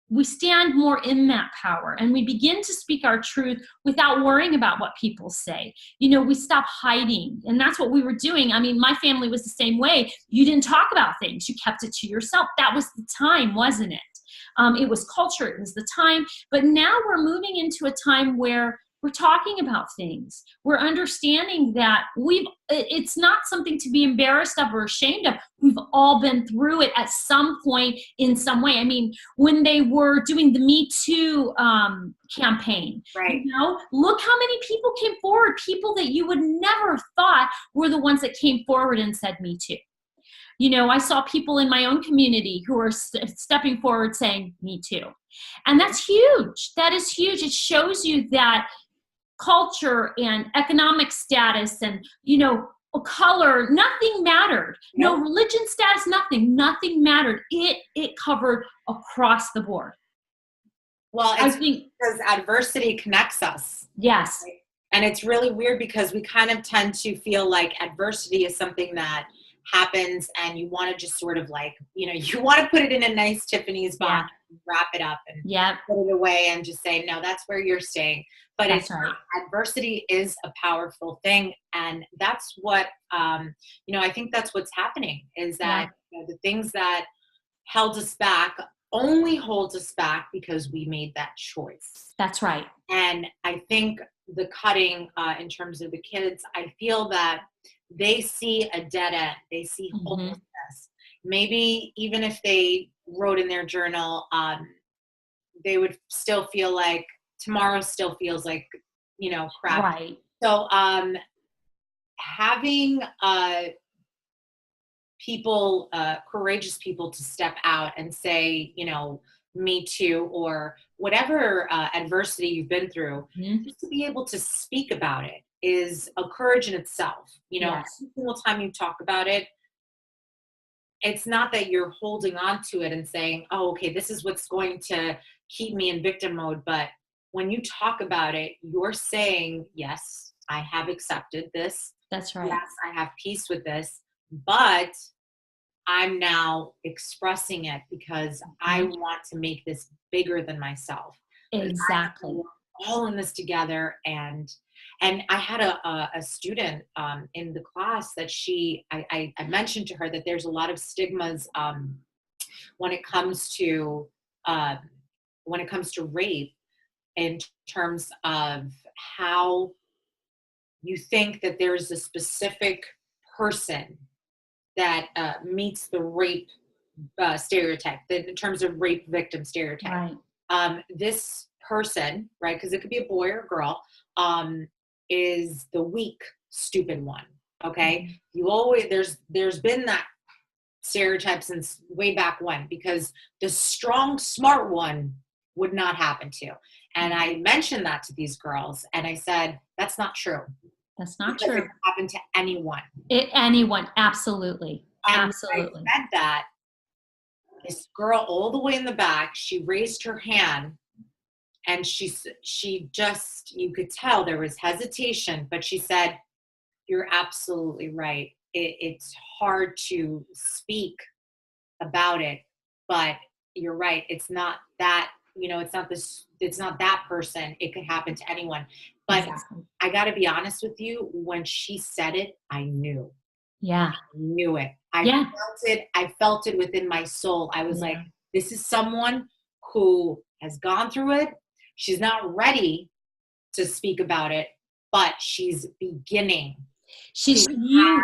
Speaker 1: we stand more in that power and we begin to speak our truth without worrying about what people say. You know, we stop hiding, and that's what we were doing. I mean, my family was the same way. You didn't talk about things. You kept it to yourself. That was the time, wasn't it? It was culture. It was the time. But now we're moving into a time where we're talking about things. We're understanding that it's not something to be embarrassed of or ashamed of. We've all been through it at some point in some way. I mean, when they were doing the Me Too campaign, you know, look how many people came forward, people that you would never have thought were the ones that came forward and said Me Too. You know, I saw people in my own community who are stepping forward saying Me Too. And that's huge. That is huge. It shows you that culture and economic status and, you know, color, nothing mattered. No religion status, nothing mattered. It covered across the board.
Speaker 2: Well, I think because adversity connects us.
Speaker 1: Yes.
Speaker 2: Right? And it's really weird because we kind of tend to feel like adversity is something that happens and you want to just sort of like, you know, you want to put it in a nice Tiffany's box, wrap it up and put it away and just say, no, that's where you're staying. But it's not. Adversity is a powerful thing. And that's what, you know, I think that's what's happening is that you know, the things that held us back only holds us back because we made that choice.
Speaker 1: That's right.
Speaker 2: And I think the cutting in terms of the kids, I feel that they see a dead end. They see hopelessness. Maybe even if they wrote in their journal, they would still feel like tomorrow still feels like, you know, crap.
Speaker 1: Right.
Speaker 2: So having people, courageous people to step out and say, you know, Me Too or whatever adversity you've been through, just to be able to speak about it is a courage in itself. You know, every single time you talk about it, it's not that you're holding on to it and saying, oh, okay, this is what's going to keep me in victim mode. But when you talk about it, you're saying, yes, I have accepted this.
Speaker 1: That's right.
Speaker 2: Yes, I have peace with this, but I'm now expressing it because I want to make this bigger than myself.
Speaker 1: Exactly.
Speaker 2: We're all in this together. And I had a student in the class that I mentioned to her that there's a lot of stigmas when it comes to when it comes to rape, in terms of how you think that there's a specific person that meets the rape stereotype, in terms of rape victim stereotype. This person, right, because it could be a boy or a girl, is the weak, stupid one. Okay, you always there's been that stereotype since way back when, because the strong, smart one would not happen to. And I mentioned that to these girls, and I said, "That's not true.
Speaker 1: That's not
Speaker 2: Because
Speaker 1: true.
Speaker 2: it can happen to anyone."
Speaker 1: Anyone, absolutely,
Speaker 2: And
Speaker 1: absolutely.
Speaker 2: I said that, this girl all the way in the back, she raised her hand, and she just, you could tell there was hesitation, but she said, "You're absolutely right. It's hard to speak about it, but you're right. It's not that, it's not that person. It could happen to anyone." But
Speaker 1: Exactly.
Speaker 2: I got to be honest with you, when she said it, I knew.
Speaker 1: Yeah.
Speaker 2: I knew it.
Speaker 1: Yeah.
Speaker 2: Felt it. I felt it within my soul. I was
Speaker 1: Yeah.
Speaker 2: like, this is someone who has gone through it. She's not ready to speak about it, but she's beginning
Speaker 1: She's
Speaker 2: to
Speaker 1: you.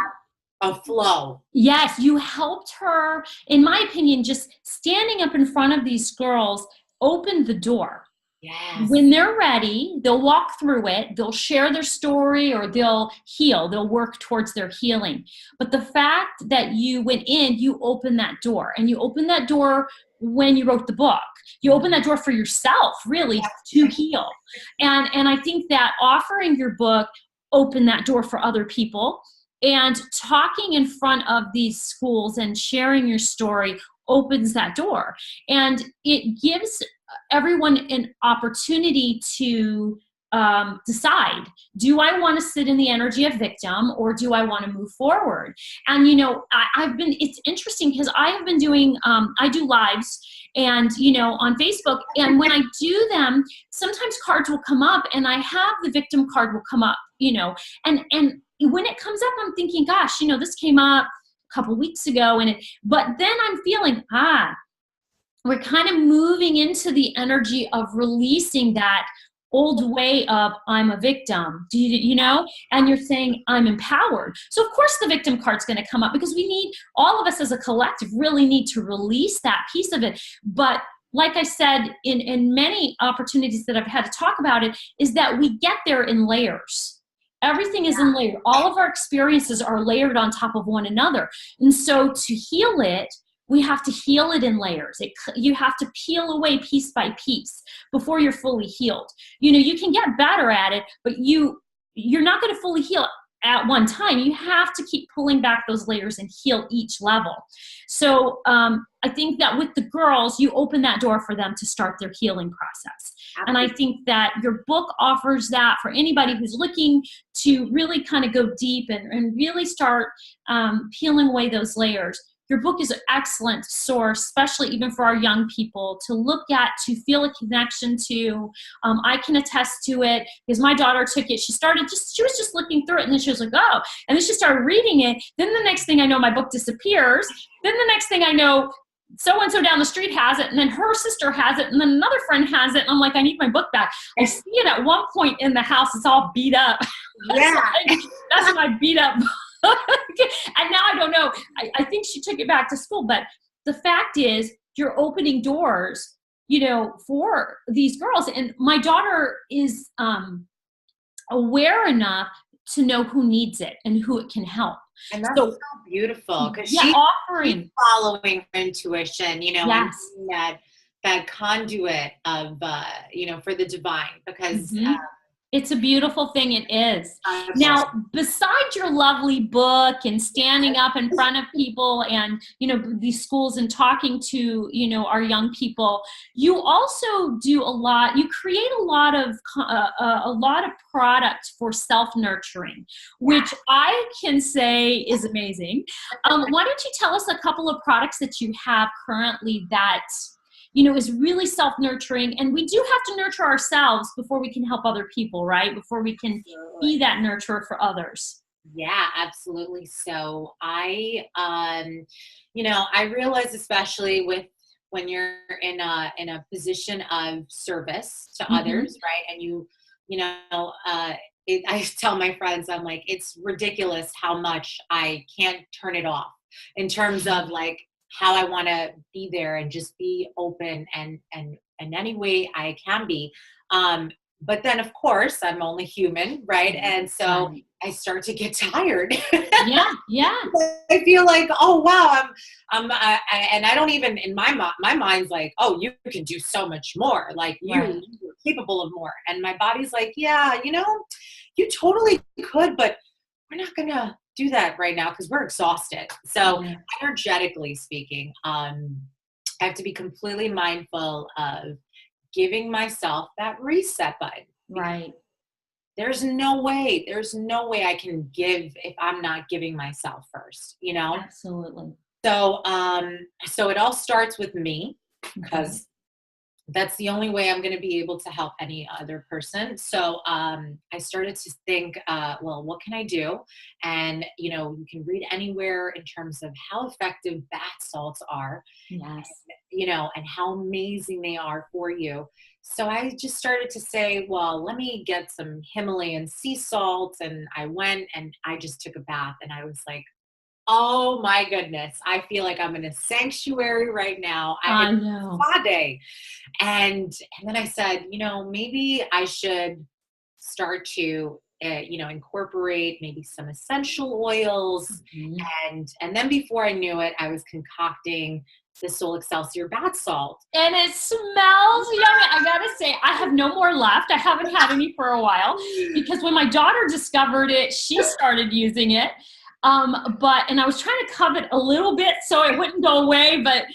Speaker 2: have a flow.
Speaker 1: Yes, you helped her. In my opinion, just standing up in front of these girls opened the door.
Speaker 2: Yes.
Speaker 1: When they're ready, they'll walk through it, they'll share their story, or they'll heal, they'll work towards their healing. But the fact that you went in, you opened that door. And you opened that door when you wrote the book. You opened that door for yourself, really, to heal. And I think that offering your book opened that door for other people. And talking in front of these schools and sharing your story opens that door. And it gives everyone an opportunity to decide, do I want to sit in the energy of victim, or do I want to move forward? And it's interesting because I have been doing I do lives and on Facebook, and when I do them, sometimes cards will come up, and I have the victim card will come up, and when it comes up, I'm thinking, gosh, this came up a couple weeks ago, but then I'm feeling, we're kind of moving into the energy of releasing that old way of I'm a victim, and you're saying I'm empowered. So of course the victim card's going to come up, because we need, all of us as a collective really need to release that piece of it. But like I said, in many opportunities that I've had to talk about it, is that we get there in layers. Everything is in layer. All of our experiences are layered on top of one another. And so to heal it, we have to heal it in layers. You have to peel away piece by piece before you're fully healed. You can get better at it, but you're not going to fully heal at one time. You have to keep pulling back those layers and heal each level. So I think that with the girls, you open that door for them to start their healing process. And I think that your book offers that for anybody who's looking to really kind of go deep and really start peeling away those layers. Your book is an excellent source, especially even for our young people to look at, to feel a connection to. I can attest to it because my daughter took it. She was just looking through it, and then she was like, oh, and then she started reading it. Then the next thing I know, my book disappears. Then the next thing I know, so-and-so down the street has it, and then her sister has it, and then another friend has it, and I'm like, I need my book back. I see it at one point in the house. It's all beat up.
Speaker 2: Yeah.
Speaker 1: That's my beat up book. And now I don't know. I think she took it back to school, but the fact is you're opening doors, for these girls. And my daughter is aware enough to know who needs it and who it can help.
Speaker 2: And that's so beautiful, because she's following her intuition,
Speaker 1: yes.
Speaker 2: and that conduit of, for the divine, because
Speaker 1: it's a beautiful thing. It is. Now, besides your lovely book and standing up in front of people and, these schools and talking to, our young people, you also do a lot. You create a lot of product for self-nurturing, which I can say is amazing. Why don't you tell us a couple of products that you have currently that is really self-nurturing, and we do have to nurture ourselves before we can help other people, right? Before we can be that nurturer for others.
Speaker 2: Yeah, absolutely. So I realize, especially with when you're in a position of service to
Speaker 1: Mm-hmm.
Speaker 2: others, right? And you know, I tell my friends, I'm like, it's ridiculous how much I can't turn it off in terms of like how I want to be there and just be open and in any way I can be. But then of course I'm only human, right? And so
Speaker 1: Right.
Speaker 2: I start to get tired.
Speaker 1: Yeah. Yeah.
Speaker 2: I feel like, oh wow, and I don't even in my mind's like, oh, you can do so much more. Like
Speaker 1: Right.
Speaker 2: you're capable of more. And my body's like, yeah, you totally could, but we're not gonna do that right now because we're exhausted. So
Speaker 1: Yeah.
Speaker 2: energetically speaking, I have to be completely mindful of giving myself that reset button.
Speaker 1: Right.
Speaker 2: There's no way I can give if I'm not giving myself first,
Speaker 1: Absolutely.
Speaker 2: So it all starts with me
Speaker 1: Okay.
Speaker 2: because that's the only way I'm going to be able to help any other person. So I started to think, well, what can I do? And, you can read anywhere in terms of how effective bath salts are,
Speaker 1: Yes.
Speaker 2: and how amazing they are for you. So I just started to say, well, let me get some Himalayan sea salt. And I went and I just took a bath and I was like, oh my goodness, I feel like I'm in a sanctuary right now.
Speaker 1: I
Speaker 2: It's
Speaker 1: know.
Speaker 2: spa day. And then I said, maybe I should start to, incorporate maybe some essential oils.
Speaker 1: Mhm.
Speaker 2: And then before I knew it, I was concocting the Soul Excelsior bath salt.
Speaker 1: And it smells yummy. I gotta say, I have no more left. I haven't had any for a while because when my daughter discovered it, she started using it. And I was trying to cover it a little bit so it wouldn't go away, but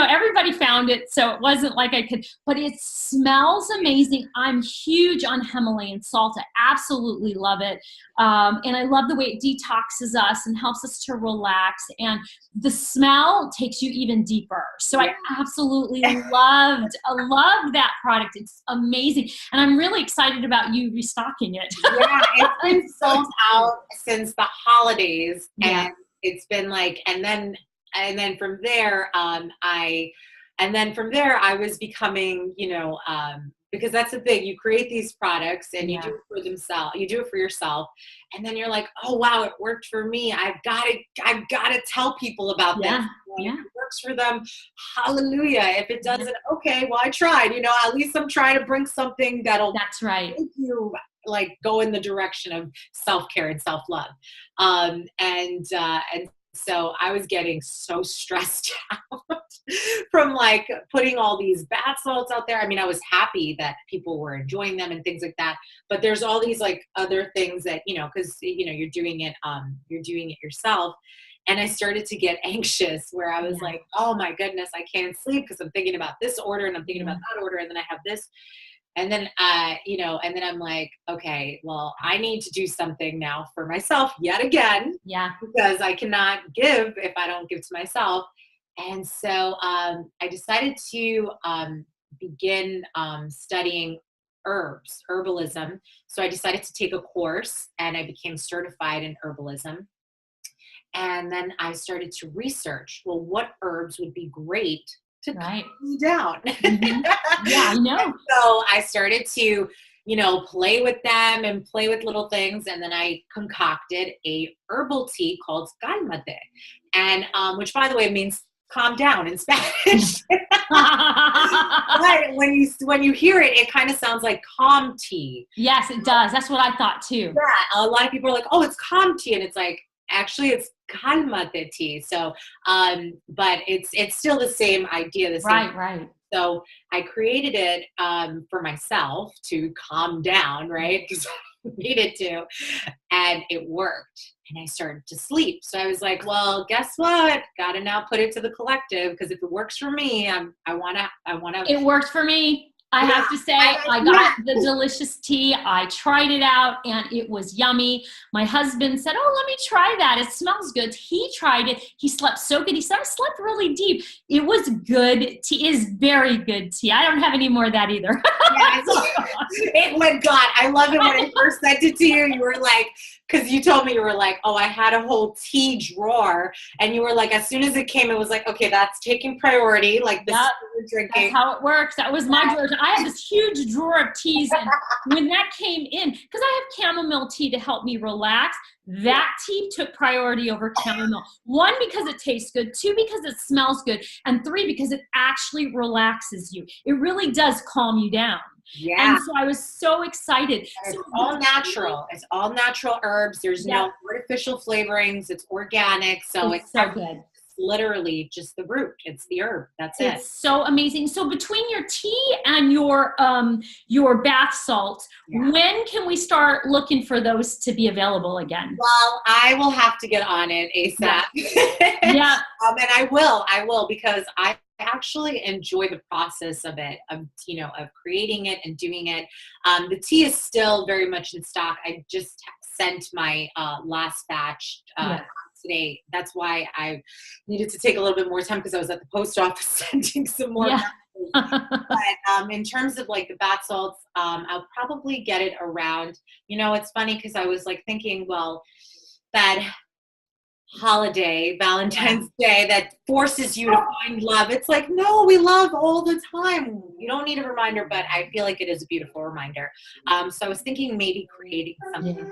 Speaker 1: everybody found it, so it wasn't like I could, but it smells amazing. I'm huge on Himalayan salt. I absolutely love it. And I love the way it detoxes us and helps us to relax. And the smell takes you even deeper. So I absolutely love that product. It's amazing. And I'm really excited about you restocking it.
Speaker 2: Yeah, it's been sold out since the holidays.
Speaker 1: Yeah.
Speaker 2: And it's been like, and then from there, I was becoming, because that's the thing, you create these products and you do it for yourself. And then you're like, oh, wow, it worked for me. I've got to tell people about this.
Speaker 1: Yeah.
Speaker 2: If it works for them, hallelujah. If it doesn't, okay, well, I tried, at least I'm trying to bring something that'll
Speaker 1: That's right.
Speaker 2: make you like go in the direction of self-care and self-love. And so I was getting so stressed out from like putting all these bath salts out there. I mean, I was happy that people were enjoying them and things like that, but there's all these like other things that, cause you're doing it yourself. And I started to get anxious where I was like, oh my goodness, I can't sleep because I'm thinking about this order and I'm thinking about that order. And then I have this. And then, and then I'm like, okay, well, I need to do something now for myself yet again.
Speaker 1: Yeah.
Speaker 2: Because I cannot give if I don't give to myself. And so I decided to begin studying herbalism. So I decided to take a course and I became certified in herbalism. And then I started to research, well, what herbs would be great to calm me down.
Speaker 1: Mm-hmm. Yeah, I know.
Speaker 2: So I started to, play with them and play with little things. And then I concocted a herbal tea called Stigma, and which, by the way, means calm down in Spanish. But when you hear it, it kind of sounds like calm tea.
Speaker 1: Yes, it does. That's what I thought too.
Speaker 2: Yeah, a lot of people are like, oh, it's calm tea. And it's like, actually, it's calma tea. So, but it's still the same idea.
Speaker 1: Right.
Speaker 2: So I created it for myself to calm down, right? Because I needed to, and it worked. And I started to sleep. So I was like, well, guess what? Got to now put it to the collective because if it works for me, I want to.
Speaker 1: It worked for me. I have to say, I got the delicious tea. I tried it out and it was yummy. My husband said, oh, let me try that. It smells good. He tried it. He slept so good. He said, I slept really deep. It was good tea. It is very good tea. I don't have any more of that either.
Speaker 2: It went God. I love it when I first sent it to you. You were like, because you told me you were like, oh, I had a whole tea drawer, and you were like, as soon as it came, it was like, okay, that's taking priority. Like this is
Speaker 1: Yep.
Speaker 2: what we're drinking.
Speaker 1: That's how it works. That was my drawer. I have this huge drawer of teas, and when that came in, because I have chamomile tea to help me relax, that tea took priority over chamomile. 1, because it tastes good, 2, because it smells good, and 3, because it actually relaxes you. It really does calm you down.
Speaker 2: Yeah.
Speaker 1: And so I was so excited.
Speaker 2: It's all natural. It's all natural herbs. There's no artificial flavorings. It's organic. So it's
Speaker 1: so good.
Speaker 2: Literally just the root. It's the herb. That's it.
Speaker 1: It's so amazing. So between your tea and your bath salts, when can we start looking for those to be available again?
Speaker 2: Well, I will have to get on it ASAP.
Speaker 1: Yeah.
Speaker 2: And I will, because I actually enjoy the process of it, of creating it and doing it. The tea is still very much in stock. I just sent my last batch today. That's why I needed to take a little bit more time, because I was at the post office sending some more.
Speaker 1: Yeah.
Speaker 2: But in terms of like the bath salts, I'll probably get it around, it's funny because I was like thinking, well, that holiday, Valentine's Day, that forces you to find love. It's like, no, we love all the time. You don't need a reminder, but I feel like it is a beautiful reminder. So I was thinking maybe creating something,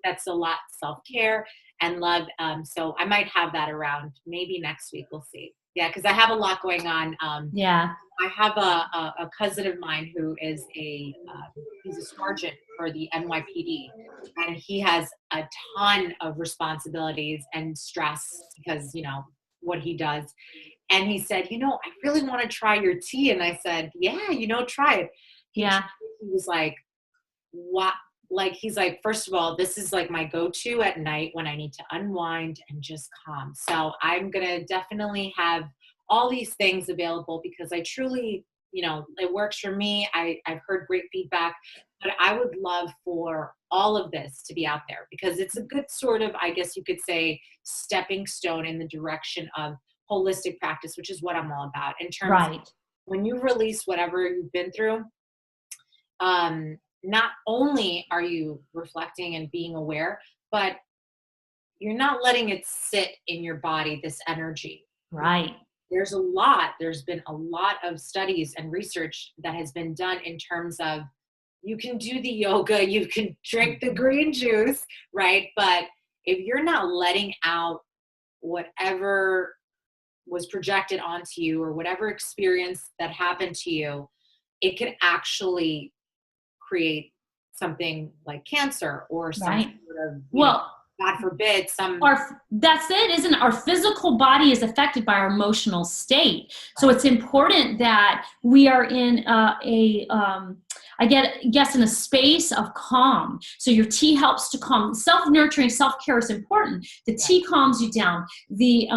Speaker 2: that's a lot self-care and love. So I might have that around maybe next week. We'll see. Yeah, because I have a lot going on. I have a cousin of mine who is he's a sergeant for the NYPD, and he has a ton of responsibilities and stress because, what he does. And he said, I really want to try your tea. And I said, yeah, try it. He was like, what? Like, he's like, first of all, this is like my go-to at night when I need to unwind and just calm. So I'm going to definitely have all these things available because I truly, it works for me. I've heard great feedback, but I would love for all of this to be out there because it's a good sort of, I guess you could say, stepping stone in the direction of holistic practice, which is what I'm all about in terms of when you release whatever you've been through, not only are you reflecting and being aware, but you're not letting it sit in your body, this energy.
Speaker 1: Right.
Speaker 2: There's been a lot of studies and research that has been done in terms of you can do the yoga, you can drink the green juice, right? But if you're not letting out whatever was projected onto you or whatever experience that happened to you, it can actually create something like cancer or some sort of, God forbid,
Speaker 1: that's it, isn't it? Our physical body is affected by our emotional state. So it's important that we are in I guess in a space of calm. So your tea helps to calm. Self-nurturing, self-care is important. The tea calms you down. The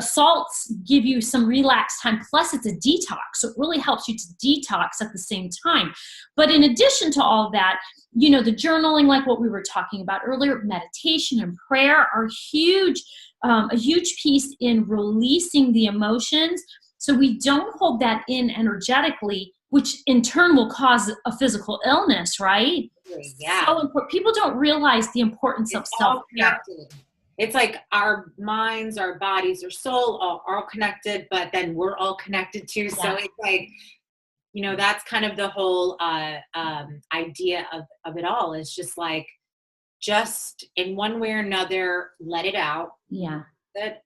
Speaker 1: salts give you some relaxed time. Plus, it's a detox. So it really helps you to detox at the same time. But in addition to all that, the journaling, like what we were talking about earlier, meditation and prayer are a huge piece in releasing the emotions. So we don't hold that in energetically, which in turn will cause a physical illness, right?
Speaker 2: Yeah.
Speaker 1: So people don't realize the importance of self-care.
Speaker 2: It's like our minds, our bodies, our soul are all connected, but then we're all connected too. Yeah. So it's like, that's kind of the whole idea of it all. Is just like, just in one way or another, let it out.
Speaker 1: Yeah.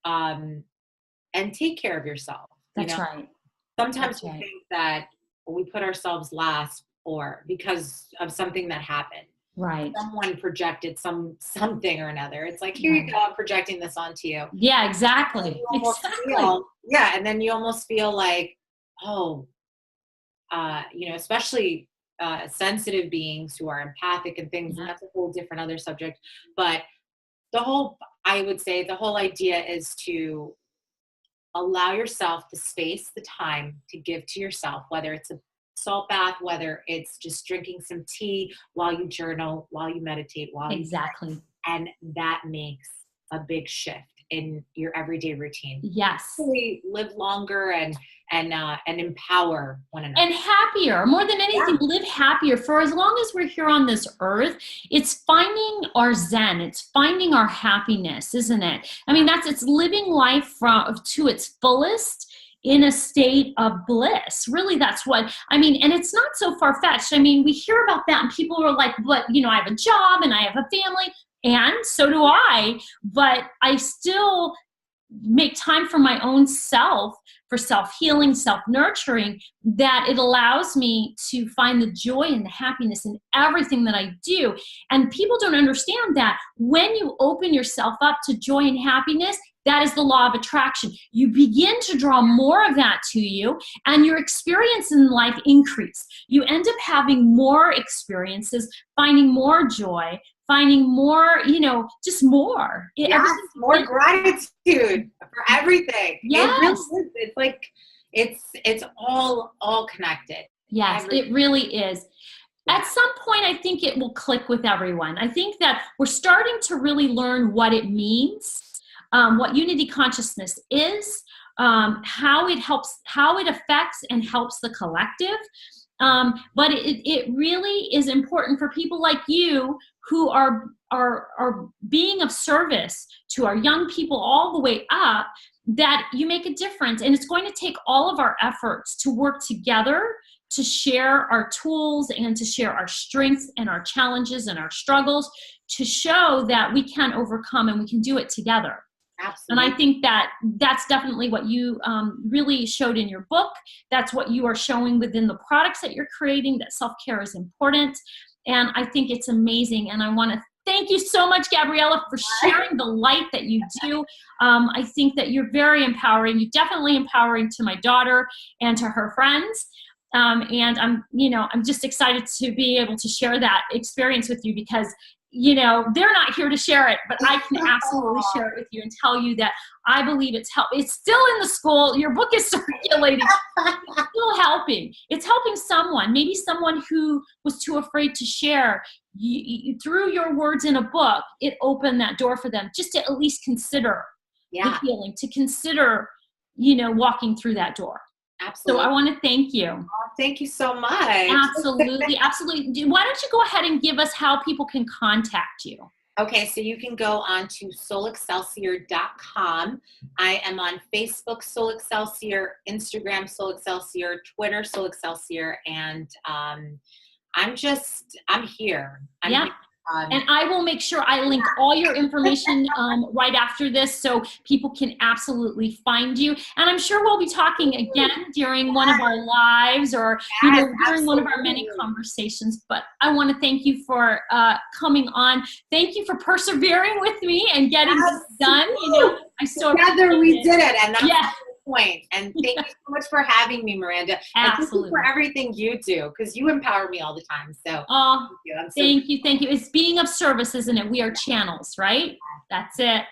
Speaker 2: And take care of yourself.
Speaker 1: That's right.
Speaker 2: Sometimes we think that we put ourselves last or because of something that happened.
Speaker 1: Right.
Speaker 2: Someone projected something or another. It's like, here you go, I'm projecting this onto you.
Speaker 1: Yeah, exactly.
Speaker 2: And then you almost feel like, especially sensitive beings who are empathic and things, and that's a whole different other subject. But I would say the whole idea is to allow yourself the space, the time to give to yourself, whether it's a salt bath, whether it's just drinking some tea while you journal, while you meditate, and that makes a big shift. in your everyday routine.
Speaker 1: Yes.
Speaker 2: Really live longer and empower one another.
Speaker 1: And happier, more than anything, live happier. For as long as we're here on this earth, it's finding our zen, it's finding our happiness, isn't it? I mean, it's living life to its fullest in a state of bliss. Really, that's what, I mean, and it's not so far-fetched. I mean, we hear about that and people are like, but, I have a job and I have a family, and so do I, but I still make time for my own self, for self-healing, self-nurturing, that it allows me to find the joy and the happiness in everything that I do. And people don't understand that when you open yourself up to joy and happiness, that is the law of attraction. You begin to draw more of that to you, and your experience in life increase. You end up having more experiences, finding more joy, finding more, just more.
Speaker 2: Yes, more gratitude for everything.
Speaker 1: Yes.
Speaker 2: It really is. It's like, it's all connected.
Speaker 1: Yes, it really is. At some point, I think it will click with everyone. I think that we're starting to really learn what it means, what unity consciousness is, how it affects and helps the collective. But it really is important for people like you who are being of service to our young people all the way up, that you make a difference. And it's going to take all of our efforts to work together to share our tools and to share our strengths and our challenges and our struggles, to show that we can overcome and we can do it together.
Speaker 2: Absolutely.
Speaker 1: And I think that's definitely what you really showed in your book. That's what you are showing within the products that you're creating, that self-care is important. And I think it's amazing. And I want to thank you so much, Gabriella, for sharing the light that you do. I think that you're very empowering. You're definitely empowering to my daughter and to her friends. And I'm just excited to be able to share that experience with you, because they're not here to share it, but I can absolutely share it with you and tell you that I believe it's still in the school. Your book is circulating. It's still helping. It's helping someone, maybe someone who was too afraid to share. Through your words in a book, it opened that door for them just to at least consider the healing, to consider, walking through that door.
Speaker 2: Absolutely.
Speaker 1: So I want to thank you.
Speaker 2: Oh, thank you so much.
Speaker 1: Absolutely. Absolutely. Why don't you go ahead and give us how people can contact you?
Speaker 2: Okay, so you can go on to soulexcelsior.com. I am on Facebook, Soul Excelsior, Instagram, Soul Excelsior, Twitter, Soul Excelsior, and I'm here. I'm here.
Speaker 1: And I will make sure I link all your information right after this, so people can absolutely find you. And I'm sure we'll be talking again during one of our lives, or during one of our many conversations. But I want to thank you for coming on. Thank you for persevering with me and getting this done.
Speaker 2: Together we did it, and that's the point. And thank you so much for having me, Miranda.
Speaker 1: Absolutely.
Speaker 2: And thank you for everything you do, because you empower me all the time. So
Speaker 1: thank you. It's being of service, isn't it? We are channels, right? That's it.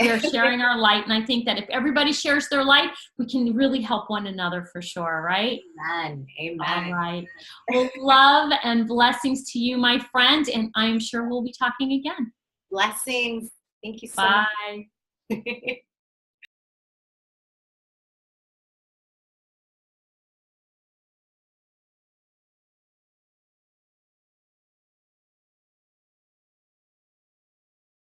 Speaker 1: We are sharing our light. And I think that if everybody shares their light, we can really help one another for sure, right?
Speaker 2: Amen. Amen.
Speaker 1: All right. Well, love and blessings to you, my friend. And I'm sure we'll be talking again.
Speaker 2: Blessings. Thank you so
Speaker 1: much. Bye.